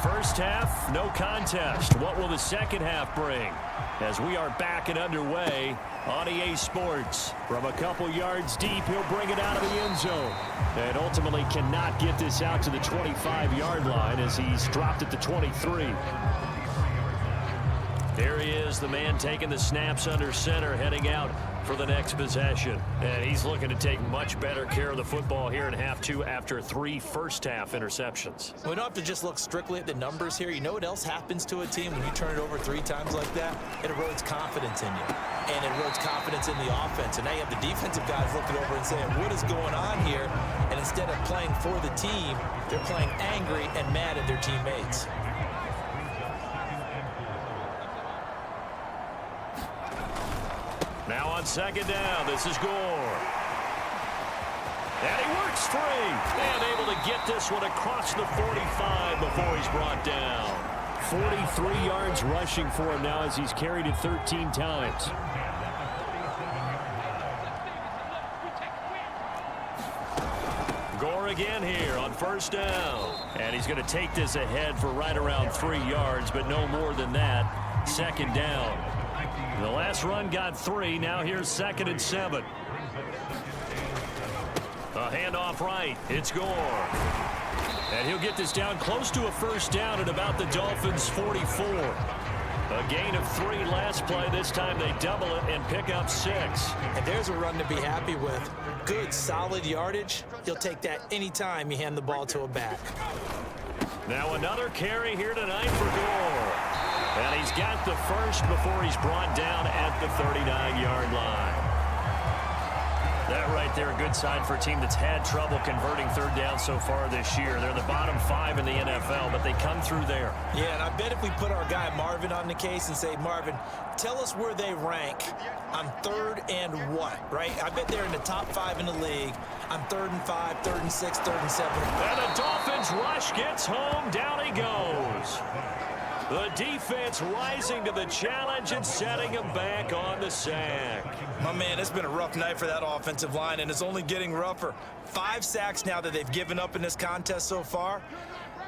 First half, no contest. What will the second half bring? As we are back and underway on EA Sports. From a couple yards deep, he'll bring it out of the end zone. And ultimately cannot get this out to the 25-yard line as he's dropped at the 23. There he is, the man taking the snaps under center, heading out for the next possession. And he's looking to take much better care of the football here in half 2 after 3 first-half interceptions. We don't have to just look strictly at the numbers here. You know what else happens to a team when you turn it over 3 times like that? It erodes confidence in you. And it erodes confidence in the offense. And now you have the defensive guys looking over and saying, what is going on here? And instead of playing for the team, they're playing angry and mad at their teammates. Now on second down, this is Gore. And he works free. And able to get this one across the 45 before he's brought down. 43 yards rushing for him now as he's carried it 13 times. Gore again here on first down. And he's going to take this ahead for right around 3 yards, but no more than that. Second down. The last run got 3. Now here's 2nd and 7. A handoff right. It's Gore. And he'll get this down close to a first down at about the Dolphins' 44. A gain of 3 last play. This time they double it and pick up 6. And there's a run to be happy with. Good, solid yardage. You'll take that anytime you hand the ball to a back. Now another carry here tonight for Gore. And he's got the first before he's brought down at the 39-yard line. That right there, a good sign for a team that's had trouble converting third down so far this year. They're the bottom 5 in the NFL, but they come through there. Yeah, and I bet if we put our guy Marvin on the case and say, Marvin, tell us where they rank on 3rd and what, right? I bet they're in the top 5 in the league on 3rd and 5, 3rd and 6, 3rd and 7. And the Dolphins rush gets home. Down he goes. The defense rising to the challenge and setting him back on the sack. My man, it's been a rough night for that offensive line, and it's only getting rougher. 5 sacks now that they've given up in this contest so far.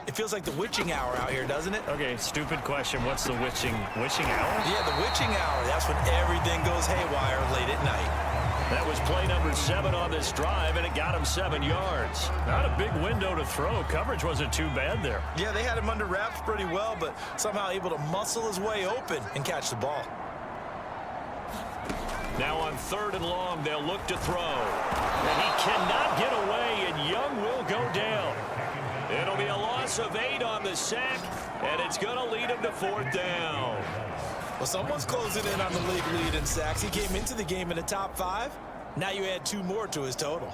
It feels like the witching hour out here, doesn't it? Okay, stupid question. What's the witching hour? Yeah, the witching hour. That's when everything goes haywire late at night. That was play number 7 on this drive, and it got him 7 yards. Not a big window to throw. Coverage wasn't too bad there. Yeah, they had him under wraps pretty well, but somehow able to muscle his way open and catch the ball. Now on 3rd and long, they'll look to throw. And he cannot get away, and Young will go down. It'll be a loss of 8 on the sack, and it's going to lead him to 4th down. Well, someone's closing in on the league lead in sacks. He came into the game in the top 5. Now you add 2 more to his total.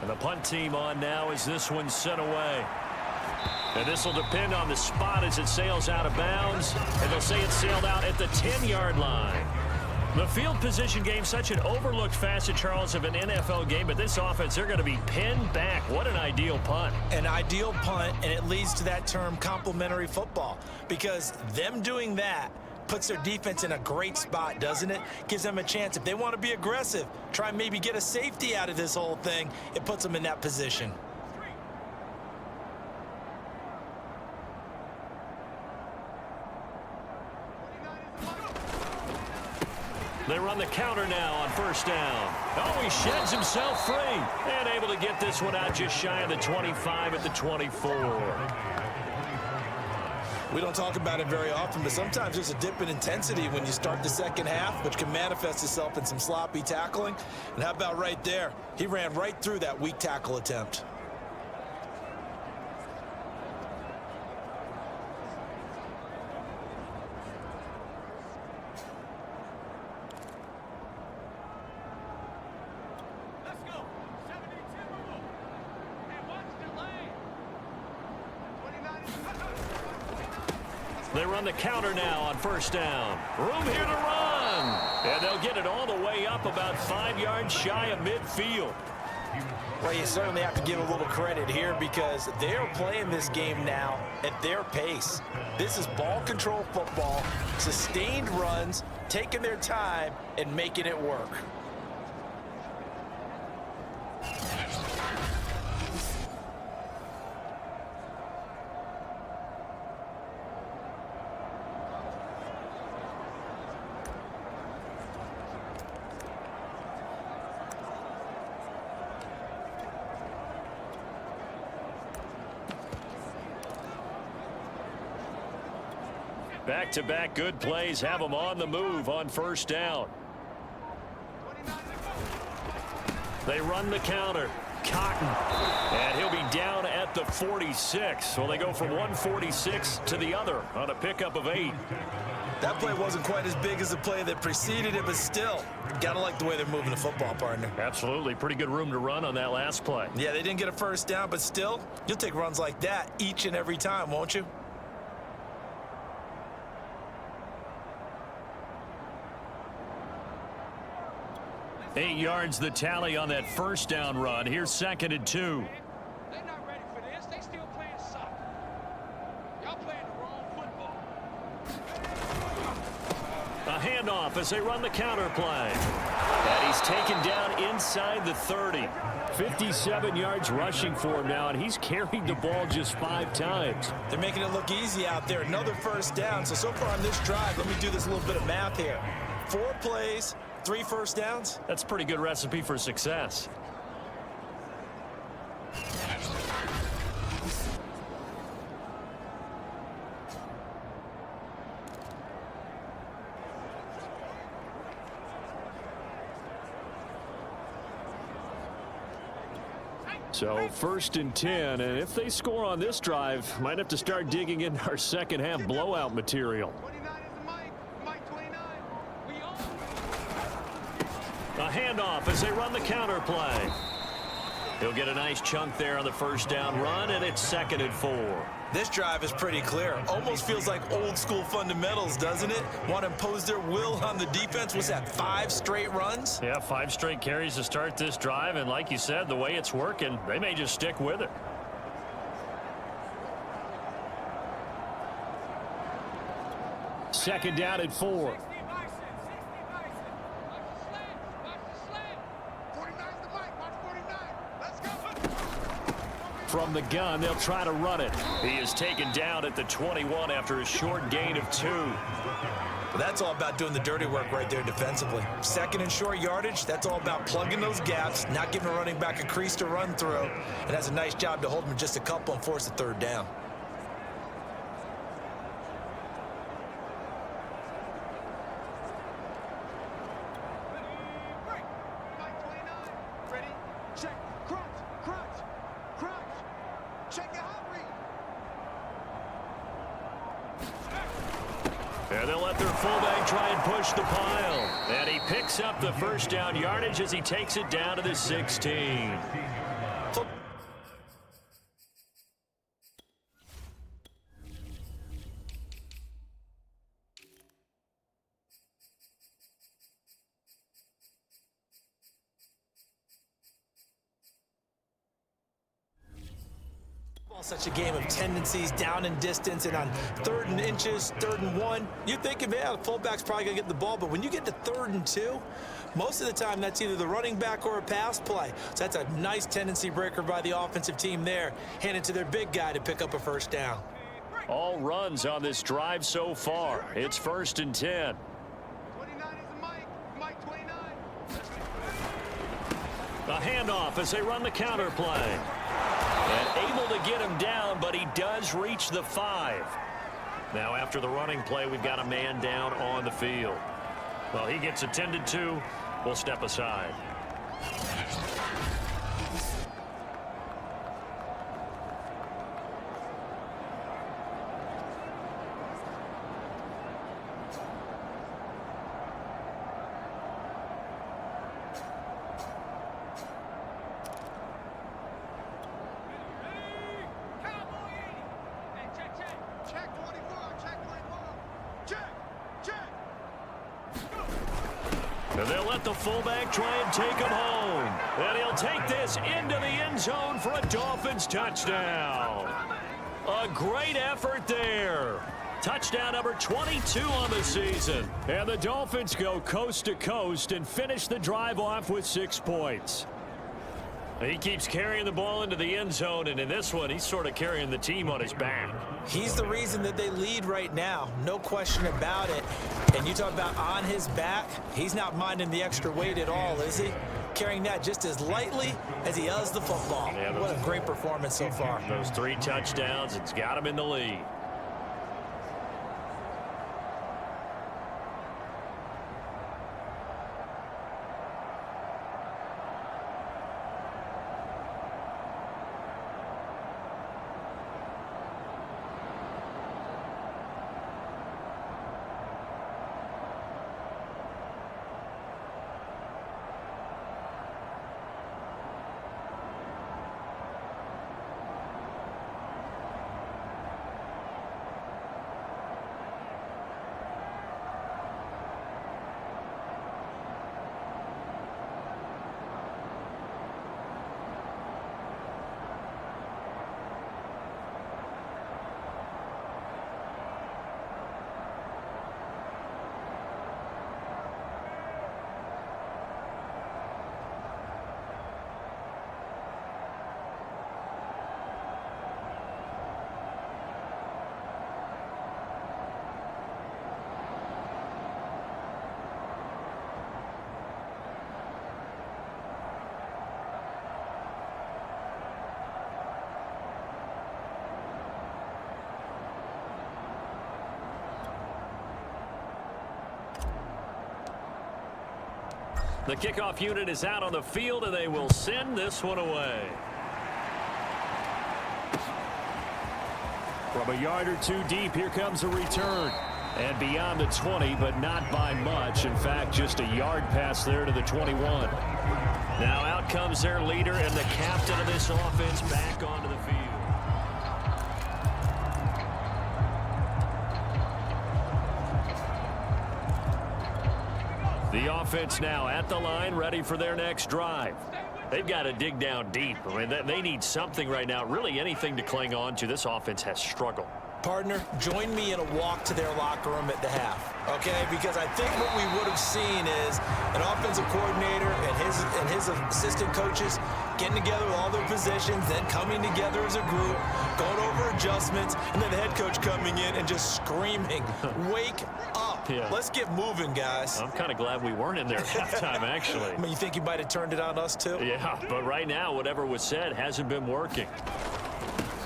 And the punt team on now as this one's sent away. And this will depend on the spot as it sails out of bounds. And they'll say it sailed out at the 10-yard line. The field position game, such an overlooked facet, Charles, of an NFL game. But this offense, they're going to be pinned back. What an ideal punt. An ideal punt, and it leads to that term complementary football. Because them doing that puts their defense in a great spot, doesn't it? Gives them a chance. If they want to be aggressive, try and maybe get a safety out of this whole thing, it puts them in that position. They run the counter now on 1st down. Oh, he sheds himself free. And able to get this one out just shy of the 25 at the 24. We don't talk about it very often, but sometimes there's a dip in intensity when you start the second half, which can manifest itself in some sloppy tackling. And how about right there? He ran right through that weak tackle attempt. They run the counter now on 1st down. Room here to run. And they'll get it all the way up about 5 yards shy of midfield. Well, you certainly have to give a little credit here because they're playing this game now at their pace. This is ball control football, sustained runs, taking their time and making it work. Back-to-back good plays have them on the move on 1st down. They run the counter. Cotton. And he'll be down at the 46. Well, they go from 146 to the other on a pickup of 8. That play wasn't quite as big as the play that preceded it, but still, gotta like the way they're moving the football, partner. Absolutely. Pretty good room to run on that last play. Yeah, they didn't get a 1st down, but still, you'll take runs like that each and every time, won't you? Eight yards the tally on that 1st down run. Here's 2nd and 2. They're not ready for this. They still playing soccer. Y'all playing the wrong football. A handoff as they run the counter play. And he's taken down inside the 30. 57 yards rushing for him now, and he's carried the ball just 5 times. They're making it look easy out there. Another first down. So far on this drive, let me do this little bit of math here. 4 plays, 3 first downs. That's a pretty good recipe for success. So 1st and 10, and if they score on this drive, might have to start digging in our second half blowout material. 29 is the Mike 29. We all. A handoff as they run the counter play. He'll get a nice chunk there on the first down run, and it's 2nd and 4. This drive is pretty clear. Almost feels like old school fundamentals, doesn't it? Want to impose their will on the defense. What's that, 5 straight runs? Yeah, 5 straight carries to start this drive, and like you said, the way it's working, they may just stick with it. Second down at 4. From the gun, they'll try to run it. He is taken down at the 21 after a short gain of 2. Well, that's all about doing the dirty work right there defensively. 2nd and short yardage, that's all about plugging those gaps, not giving a running back a crease to run through. And that's a nice job to hold him just a couple and force a 3rd down. And they'll let their fullback try and push the pile. And he picks up the first down yardage as he takes it down to the 16. Such a game of tendencies, down and distance, and on 3rd and inches, 3rd and 1, you're thinking, man, the fullback's probably going to get the ball, but when you get to 3rd and 2, most of the time that's either the running back or a pass play. So that's a nice tendency breaker by the offensive team there, hand it to their big guy to pick up a first down. All runs on this drive so far. It's 1st and 10. 29 is the Mike 29. A handoff as they run the counter play. And able to get him down, but he does reach the 5. Now after the running play, we've got a man down on the field. Well, he gets attended to. We'll step aside. And they'll let the fullback try and take him home. And he'll take this into the end zone for a Dolphins touchdown. A great effort there. Touchdown number 22 on the season. And the Dolphins go coast to coast and finish the drive off with 6 points. He keeps carrying the ball into the end zone, and in this one, he's sort of carrying the team on his back. He's the reason that they lead right now, no question about it. And you talk about on his back, he's not minding the extra weight at all, is he? Carrying that just as lightly as he does the football. Yeah, what a great performance so far. Those 3 touchdowns, it's got him in the lead. The kickoff unit is out on the field, and they will send this one away. From a yard or two deep, here comes a return. And beyond the 20, but not by much. In fact, just a yard pass there to the 21. Now out comes their leader and the captain of this offense back onto the field. The offense now at the line, ready for their next drive. They've got to dig down deep. I mean, they need something right now, really anything to cling on to. This offense has struggled. Partner, join me in a walk to their locker room at the half, okay? Because I think what we would have seen is an offensive coordinator and his assistant coaches getting together with all their positions, then coming together as a group, going over adjustments, and then the head coach coming in and just screaming, wake up. Yeah. Let's get moving, guys. I'm kind of glad we weren't in there at halftime, actually. I mean, you think he might have turned it on us, too? Yeah, but right now, whatever was said hasn't been working.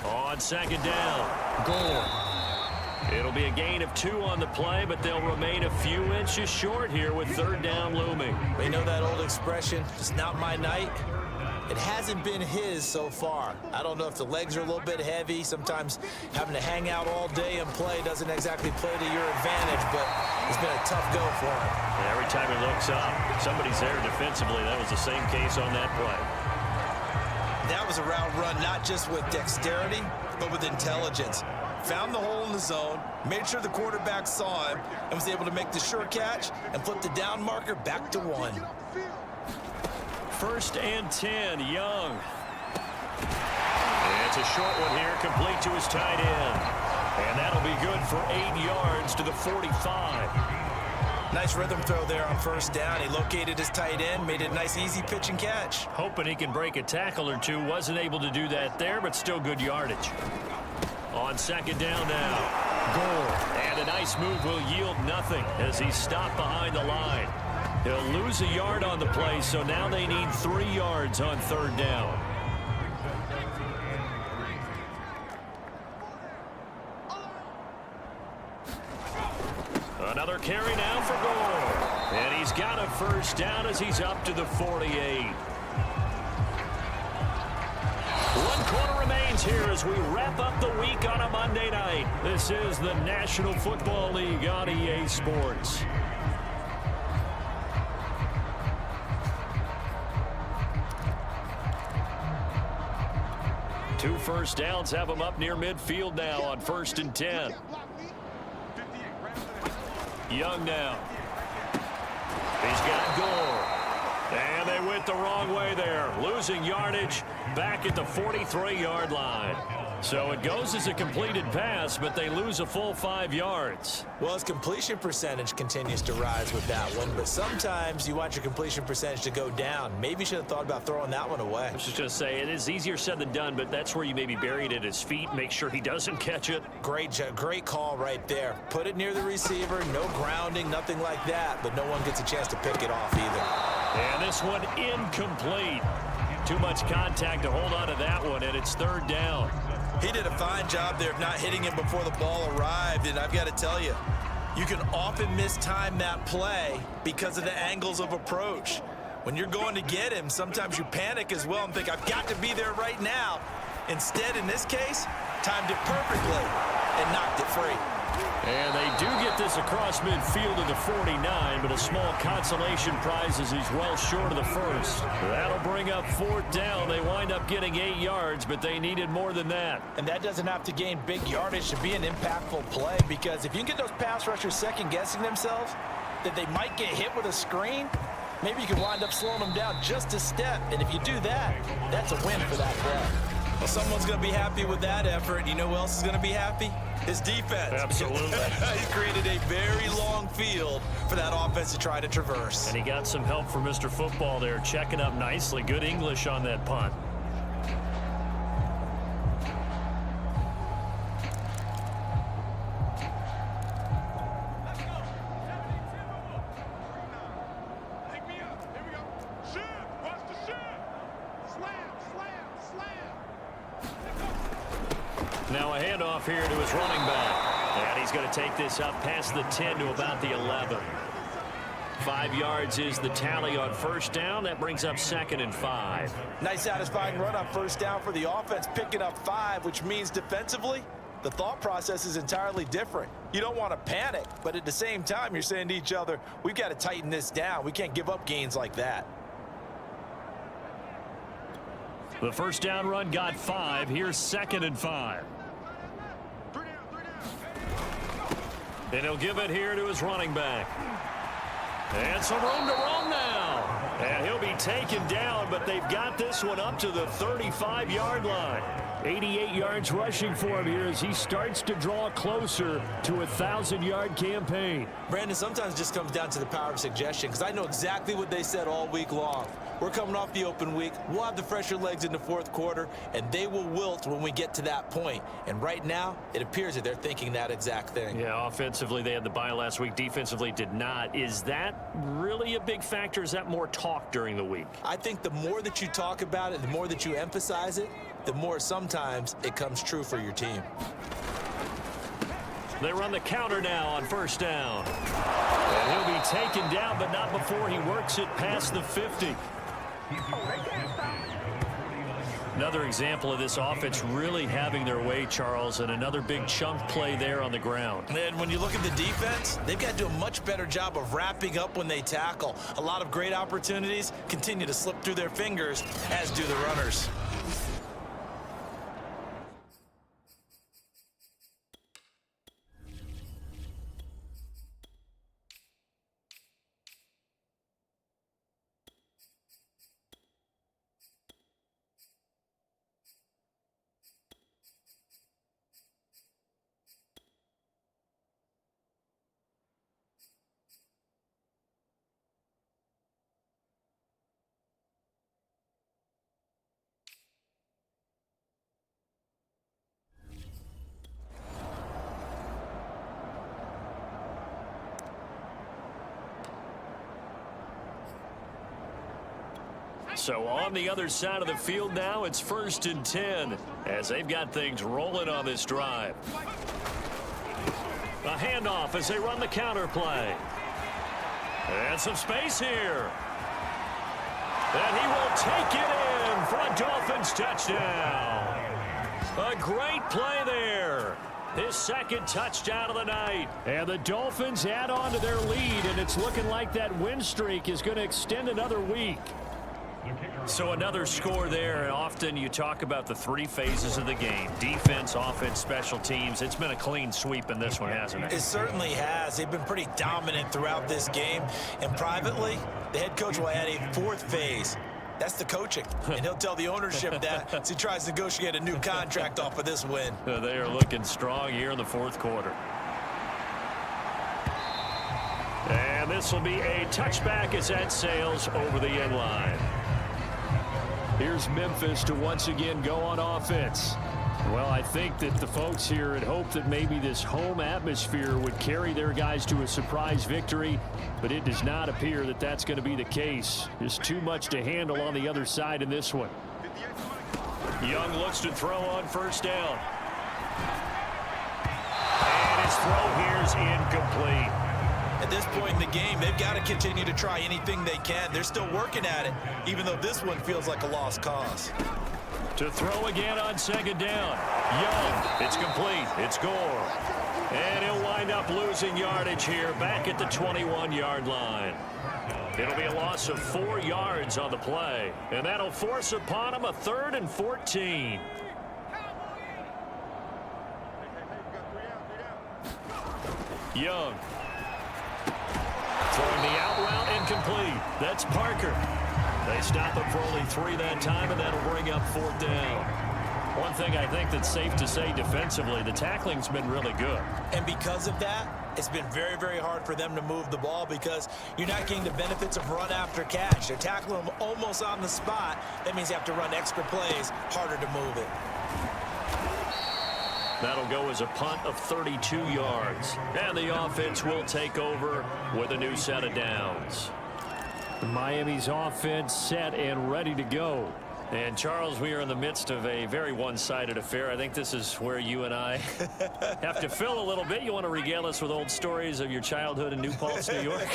On second down, Gore. It'll be a gain of 2 on the play, but they'll remain a few inches short here with third down looming. We know that old expression, it's not my night. It hasn't been his so far. I don't know if the legs are a little bit heavy. Sometimes having to hang out all day and play doesn't exactly play to your advantage, but it's been a tough go for him. And every time he looks up, somebody's there defensively. That was the same case on that play. That was a route run, not just with dexterity, but with intelligence. Found the hole in the zone, made sure the quarterback saw him, and was able to make the sure catch and flip the down marker back to 1. First and 10, Young. And it's a short one here, complete to his tight end. And that'll be good for 8 yards to the 45. Nice rhythm throw there on first down. He located his tight end, made it a nice, easy pitch and catch. Hoping he can break a tackle or two. Wasn't able to do that there, but still good yardage. On second down now, Gore. And a nice move will yield nothing as he's stopped behind the line. He'll lose a yard on the play, so now they need 3 yards on third down. Another carry now for Gore. And he's got a first down as he's up to the 48. 1 quarter remains here as we wrap up the week on a Monday night. This is the National Football League on EA Sports. Two first downs have them up near midfield now on 1st and 10. Young now. He's got Gore. And they went the wrong way there. Losing yardage back at the 43-yard line. So it goes as a completed pass, but they lose a full 5 yards. Well, his completion percentage continues to rise with that one, but sometimes you want your completion percentage to go down. Maybe you should have thought about throwing that one away. I was just going to say, it is easier said than done, but that's where you maybe bury it at his feet, make sure he doesn't catch it. Great call right there. Put it near the receiver, no grounding, nothing like that, but no one gets a chance to pick it off either. And this one incomplete. Too much contact to hold on to that one, and it's third down. He did a fine job there of not hitting him before the ball arrived, and I've got to tell you, you can often mistime that play because of the angles of approach. When you're going to get him, sometimes you panic as well and think, I've got to be there right now. Instead, in this case, timed it perfectly and knocked it free. And they do get this across midfield to the 49, but a small consolation prize as he's well short of the first. That'll bring up 4th down. They wind up getting 8 yards, but they needed more than that. And that doesn't have to gain big yardage to be an impactful play, because if you can get those pass rushers second-guessing themselves, that they might get hit with a screen, maybe you can wind up slowing them down just a step. And if you do that, that's a win for that play. Well, someone's going to be happy with that effort. You know who else is going to be happy? His defense. Absolutely. He's created a very long field for that offense to try to traverse. And he got some help from Mr. Football there, checking up nicely. Good English on that punt. Now a handoff here to his running back. And he's going to take this up past the 10 to about the 11. 5 yards is the tally on first down. That brings up 2nd and 5. Nice satisfying run on first down for the offense, picking up 5, which means defensively, the thought process is entirely different. You don't want to panic, but at the same time, you're saying to each other, we've got to tighten this down. We can't give up gains like that. The first down run got 5. Here's 2nd and 5. And he'll give it here to his running back. And some room to roam now. And he'll be taken down, but they've got this one up to the 35-yard line. 88 yards rushing for him here as he starts to draw closer to a 1,000-yard campaign. Brandon, sometimes it just comes down to the power of suggestion, because I know exactly what they said all week long. We're coming off the open week. We'll have the fresher legs in the fourth quarter, and they will wilt when we get to that point. And right now, it appears that they're thinking that exact thing. Yeah, offensively, they had the bye last week. Defensively, did not. Is that really a big factor? Is that more talk during the week? I think the more that you talk about it, the more that you emphasize it, the more sometimes it comes true for your team. They run the counter now on first down. And he'll be taken down, but not before he works it past the 50. Another example of this offense really having their way, Charles, and another big chunk play there on the ground. And when you look at the defense, they've got to do a much better job of wrapping up when they tackle. A lot of great opportunities continue to slip through their fingers, as do the runners. So on the other side of the field now, it's 1st and 10 as they've got things rolling on this drive. A handoff as they run the counter play. And some space here. And he will take it in for a Dolphins touchdown. A great play there. His 2nd touchdown of the night. And the Dolphins add on to their lead, and it's looking like that win streak is going to extend another week. So another score there, and often you talk about the 3 phases of the game. Defense, offense, special teams. It's been a clean sweep in this one, hasn't it? It certainly has. They've been pretty dominant throughout this game. And privately, the head coach will add a 4th phase. That's the coaching. And he'll tell the ownership that as he tries to negotiate a new contract off of this win. They are looking strong here in the 4th quarter. And this will be a touchback as that sails over the end line. Here's Memphis to once again go on offense. Well, I think that the folks here had hoped that maybe this home atmosphere would carry their guys to a surprise victory, but it does not appear that that's going to be the case. There's too much to handle on the other side in this one. Young looks to throw on first down. And his throw here is incomplete. At this point in the game, they've got to continue to try anything they can. They're still working at it, even though this one feels like a lost cause. To throw again on 2nd down. Young, it's complete. It's Gore. And he'll wind up losing yardage here back at the 21-yard line. It'll be a loss of 4 yards on the play. And that'll force upon him a 3rd and 14. Young. Throwing the out route incomplete. That's Parker. They stop him for only 3 that time, and that'll bring up 4th down. One thing I think that's safe to say defensively, the tackling's been really good. And because of that, it's been very, very hard for them to move the ball because you're not getting the benefits of run after catch. They're tackling them almost on the spot. That means you have to run extra plays, harder to move it. That'll go as a punt of 32 yards. And the offense will take over with a new set of downs. Miami's offense set and ready to go. And Charles, we are in the midst of a very one-sided affair. I think this is where you and I have to fill a little bit. You want to regale us with old stories of your childhood in New Paltz, New York?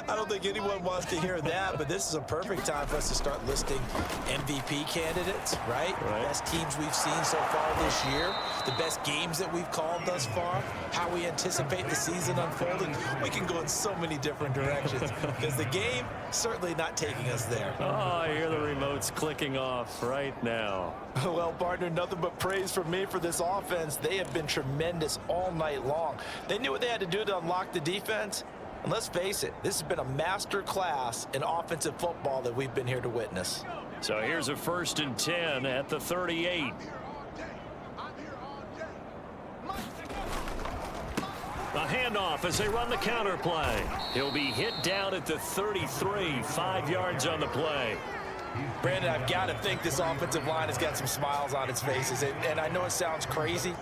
I don't think anyone wants to hear that, but this is a perfect time for us to start listing MVP candidates, right? Best teams we've seen so far this year, the best games that we've called thus far, how we anticipate the season unfolding. We can go in so many different directions because the game certainly not taking us there. Oh, I hear the remotes clicking off right now. Well, partner, nothing but praise from me for this offense. They have been tremendous all night long. They knew what they had to do to unlock the defense. And let's face it, this has been a master class in offensive football that we've been here to witness. So here's a 1st and 10 at the 38. A handoff as they run the counter play. He'll be hit down at the 33, 5 yards on the play. Brandon, I've got to think this offensive line has got some smiles on its faces. And I know it sounds crazy,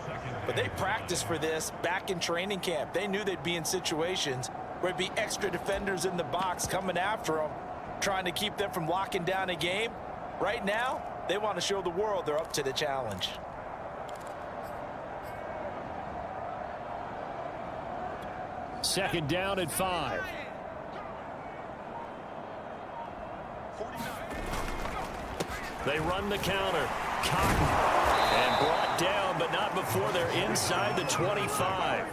but they practiced for this back in training camp. They knew they'd be in situations where there'd be extra defenders in the box coming after them, trying to keep them from locking down a game. Right now, they want to show the world they're up to the challenge. Second down at 5. They run the counter. Cotton. And brought down, but not before they're inside the 25.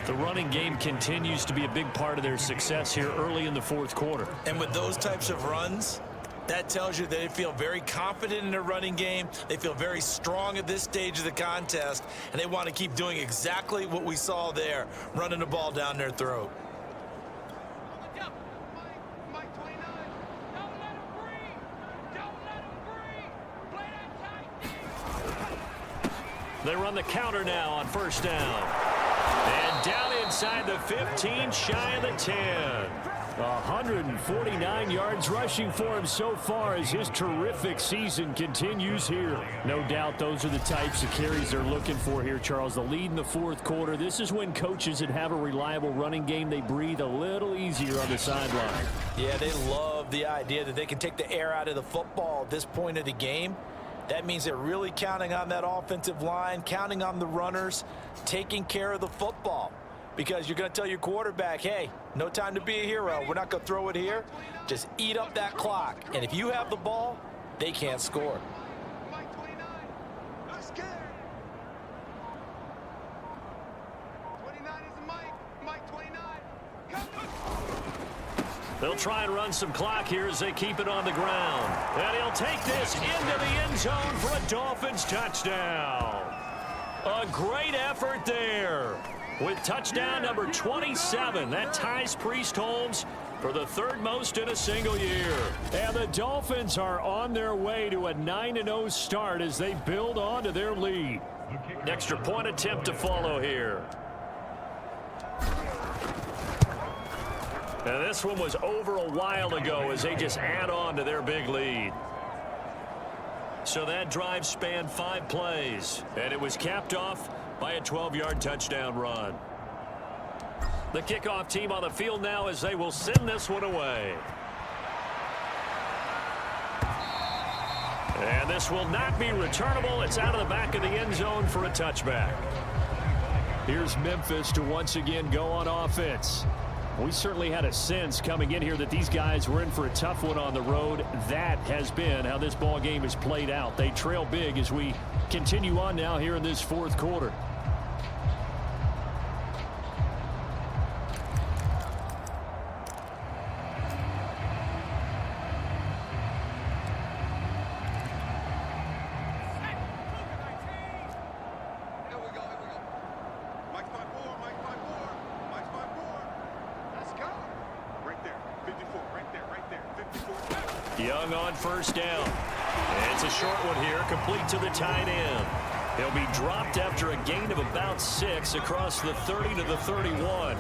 The running game continues to be a big part of their success here early in the 4th quarter. And with those types of runs, that tells you that they feel very confident in their running game. They feel very strong at this stage of the contest, and they want to keep doing exactly what we saw there, running the ball down their throat. They run the counter now on 1st down. And down inside the 15, shy of the 10. 149 yards rushing for him so far as his terrific season continues here. No doubt those are the types of carries they're looking for here, Charles. The lead in the 4th quarter. This is when coaches that have a reliable running game, they breathe a little easier on the sideline. Yeah, they love the idea that they can take the air out of the football at this point of the game. That means they're really counting on that offensive line, counting on the runners, taking care of the football. Because you're going to tell your quarterback, hey, no time to be a hero. We're not going to throw it here. Just eat up that clock. And if you have the ball, they can't score. Mike 29, not scared. 29 is Mike. Mike 29. Come on. They'll try and run some clock here as they keep it on the ground. And he'll take this into the end zone for a Dolphins touchdown. A great effort there. With touchdown number 27, that ties Priest Holmes for the 3rd most in a single year. And the Dolphins are on their way to a 9-0 start as they build on to their lead. Extra point attempt to follow here. And this one was over a while ago as they just add on to their big lead. So that drive spanned 5 plays, and it was capped off by a 12-yard touchdown run. The kickoff team on the field now as they will send this one away. And this will not be returnable. It's out of the back of the end zone for a touchback. Here's Memphis to once again go on offense. We certainly had a sense coming in here that these guys were in for a tough one on the road. That has been how this ball game has played out. They trail big as we continue on now here in this 4th quarter. Young on 1st down. It's a short one here, complete to the tight end. He'll be dropped after a gain of about 6 across the 30 to the 31.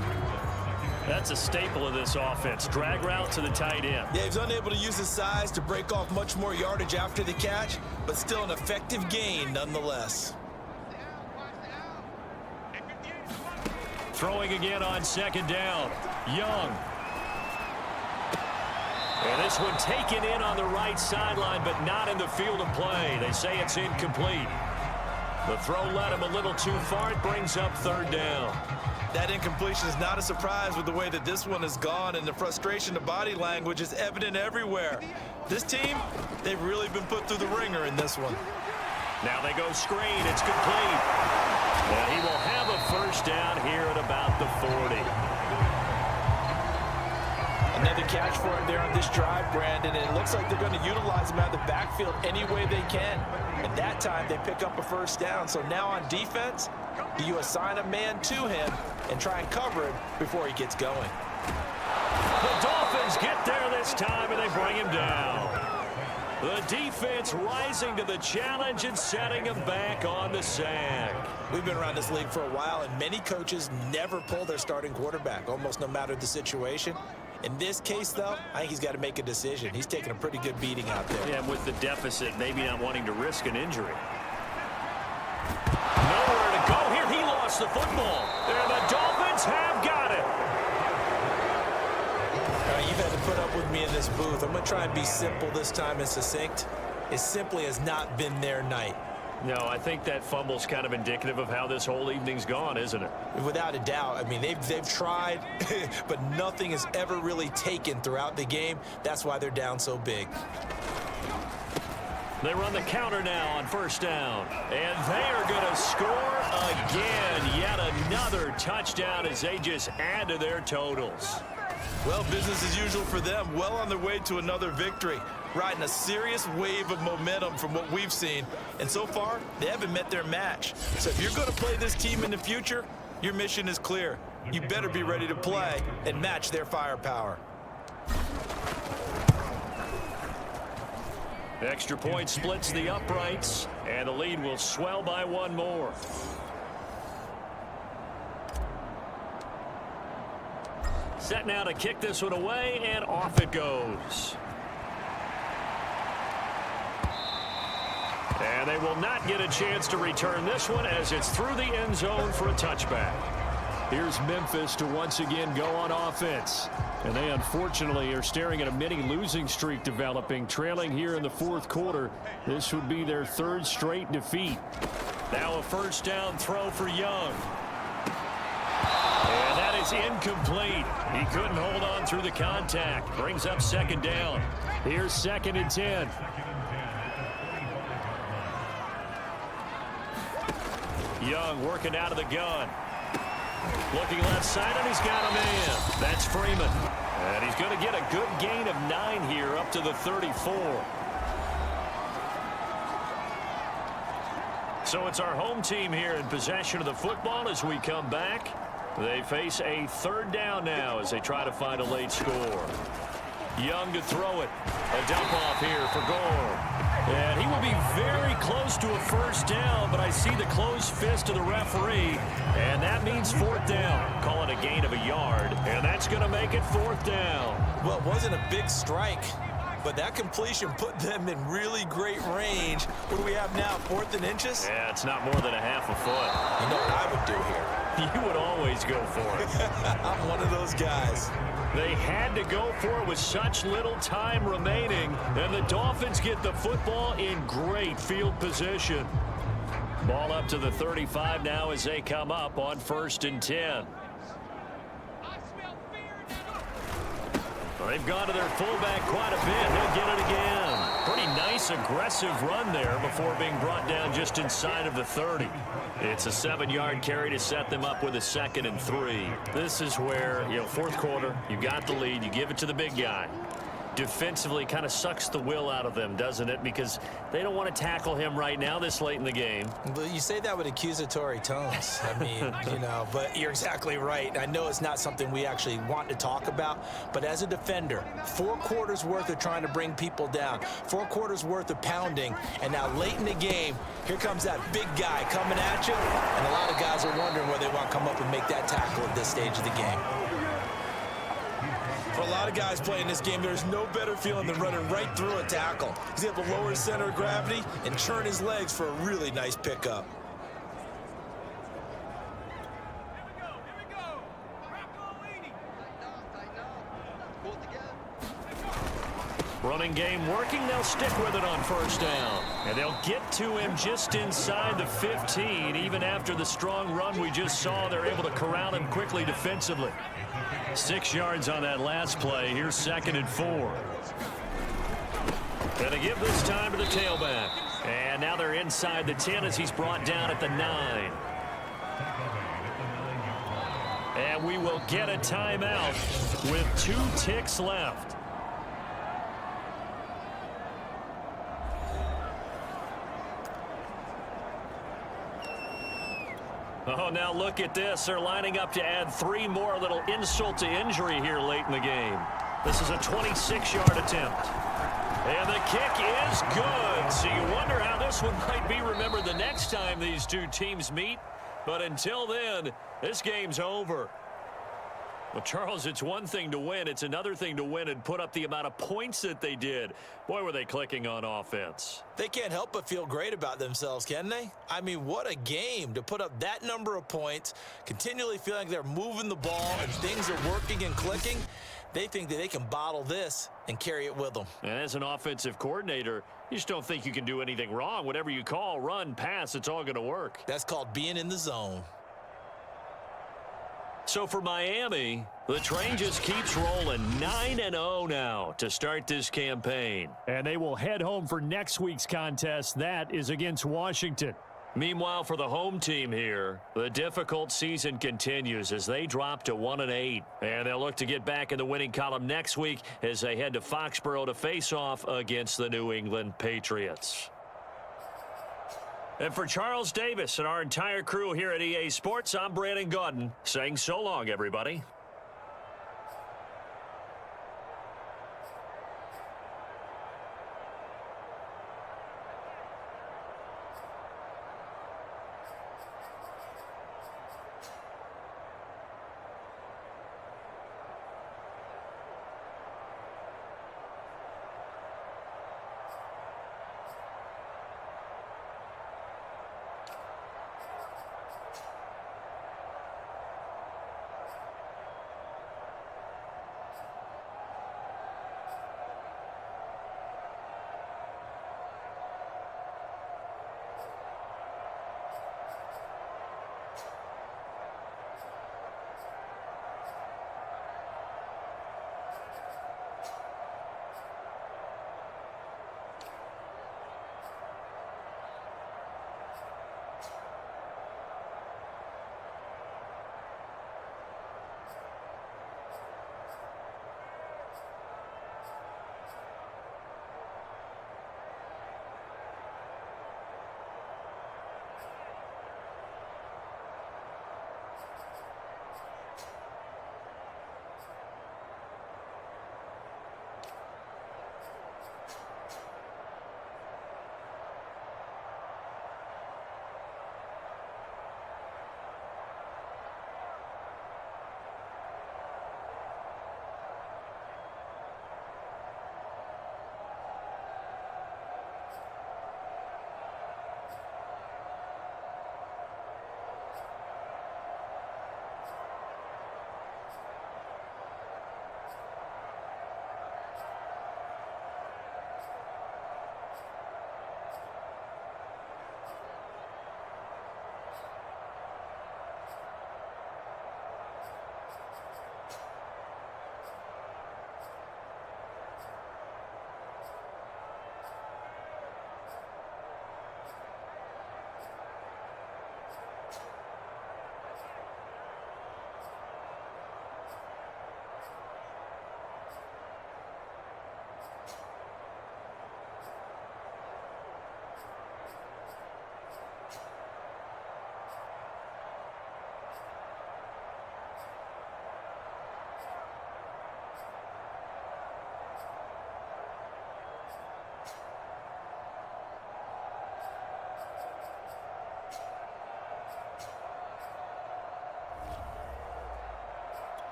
That's a staple of this offense. Drag route to the tight end. Yeah, he's unable to use his size to break off much more yardage after the catch, but still an effective gain nonetheless. Throwing again on 2nd down. Young. And this one taken in on the right sideline, but not in the field of play. They say it's incomplete. The throw led him a little too far. It brings up third down. That incompletion is not a surprise with the way that this one has gone, and the frustration, the body language is evident everywhere. This team, they've really been put through the ringer in this one. Now they go screen. It's complete. And he will have a first down here at about the 40. Another catch for him there on this drive, Brandon, and it looks like they're going to utilize him out of the backfield any way they can. And that time, they pick up a first down. So now on defense, do you assign a man to him and try and cover him before he gets going? The Dolphins get there this time, and they bring him down. The defense rising to the challenge and setting him back on the sack. We've been around this league for a while, and many coaches never pull their starting quarterback, almost no matter the situation. In this case, though, I think he's got to make a decision. He's taking a pretty good beating out there. Yeah, and with the deficit, maybe not wanting to risk an injury. Nowhere to go here. He lost the football. And the Dolphins have got it. You've had to put up with me in this booth. I'm going to try and be simple this time and succinct. It simply has not been their night. No, I think that fumble's kind of indicative of how this whole evening's gone, isn't it? Without a doubt. I mean, they've tried, but nothing is ever really taken throughout the game. That's why they're down so big. They run the counter now on first down. And they are going to score again. Yet another touchdown as they just add to their totals. Well, business as usual for them. Well on their way to another victory. Riding a serious wave of momentum from what we've seen. And so far, they haven't met their match. So if you're going to play this team in the future, your mission is clear. You better be ready to play and match their firepower. Extra point splits the uprights, and the lead will swell by one more. Set now to kick this one away, and off it goes. And they will not get a chance to return this one as it's through the end zone for a touchback. Here's Memphis to once again go on offense. And they unfortunately are staring at a mini losing streak developing, trailing here in the fourth quarter. This would be their third straight defeat. Now a first down throw for Young. And that is incomplete. He couldn't hold on through the contact. Brings up second down. Here's 2nd and 10. Young working out of the gun. Looking left side, and he's got a man. That's Freeman. And he's going to get a good gain of 9 here up to the 34. So it's our home team here in possession of the football as we come back. They face a third down now as they try to find a late score. Young to throw it. A dump off here for Gore. And he will be very close to a first down, but I see the closed fist of the referee, and that means fourth down. Call it a gain of a yard, and that's going to make it fourth down. Well, it wasn't a big strike, but that completion put them in really great range. What do we have now, 4th and inches? Yeah, it's not more than a half a foot. You know what I would do here? You would always go for it. I'm one of those guys. They had to go for it with such little time remaining, and the Dolphins get the football in great field position. Ball up to the 35 now as they come up on 1st and 10. They've gone to their fullback quite a bit. He'll get it again. Pretty nice, aggressive run there before being brought down just inside of the 30. It's a 7-yard carry to set them up with a 2nd and 3. This is where, fourth quarter, you got the lead, you give it to the big guy. Defensively kind of sucks the will out of them, doesn't it? Because they don't want to tackle him right now this late in the game. But you say that with accusatory tones. I mean, but you're exactly right. I know it's not something we actually want to talk about, but as a defender, 4 quarters worth of trying to bring people down, 4 quarters worth of pounding, and now late in the game, here comes that big guy coming at you, and a lot of guys are wondering whether they want to come up and make that tackle at this stage of the game. For a lot of guys playing this game, there's no better feeling than running right through a tackle. He's able to lower his center of gravity and turn his legs for a really nice pickup. Running game working. They'll stick with it on first down. And they'll get to him just inside the 15. Even after the strong run we just saw, they're able to corral him quickly defensively. 6 yards on that last play. Here's 2nd and 4. Gonna give this time to the tailback. And now they're inside the 10 as he's brought down at the 9. And we will get a timeout with 2 ticks left. Oh, now look at this. They're lining up to add 3 more. A little insult to injury here late in the game. This is a 26-yard attempt. And the kick is good. So you wonder how this one might be remembered the next time these two teams meet. But until then, this game's over. Well, Charles, it's one thing to win. It's another thing to win and put up the amount of points that they did. Boy, were they clicking on offense. They can't help but feel great about themselves, can they? I mean, what a game to put up that number of points, continually feeling like they're moving the ball and things are working and clicking. They think that they can bottle this and carry it with them. And as an offensive coordinator, you just don't think you can do anything wrong. Whatever you call, run, pass, it's all going to work. That's called being in the zone. So for Miami, the train just keeps rolling. 9-0 now to start this campaign. And they will head home for next week's contest. That is against Washington. Meanwhile, for the home team here, the difficult season continues as they drop to 1-8. And they'll look to get back in the winning column next week as they head to Foxborough to face off against the New England Patriots. And for Charles Davis and our entire crew here at EA Sports, I'm Brandon Gaudin saying so long, everybody.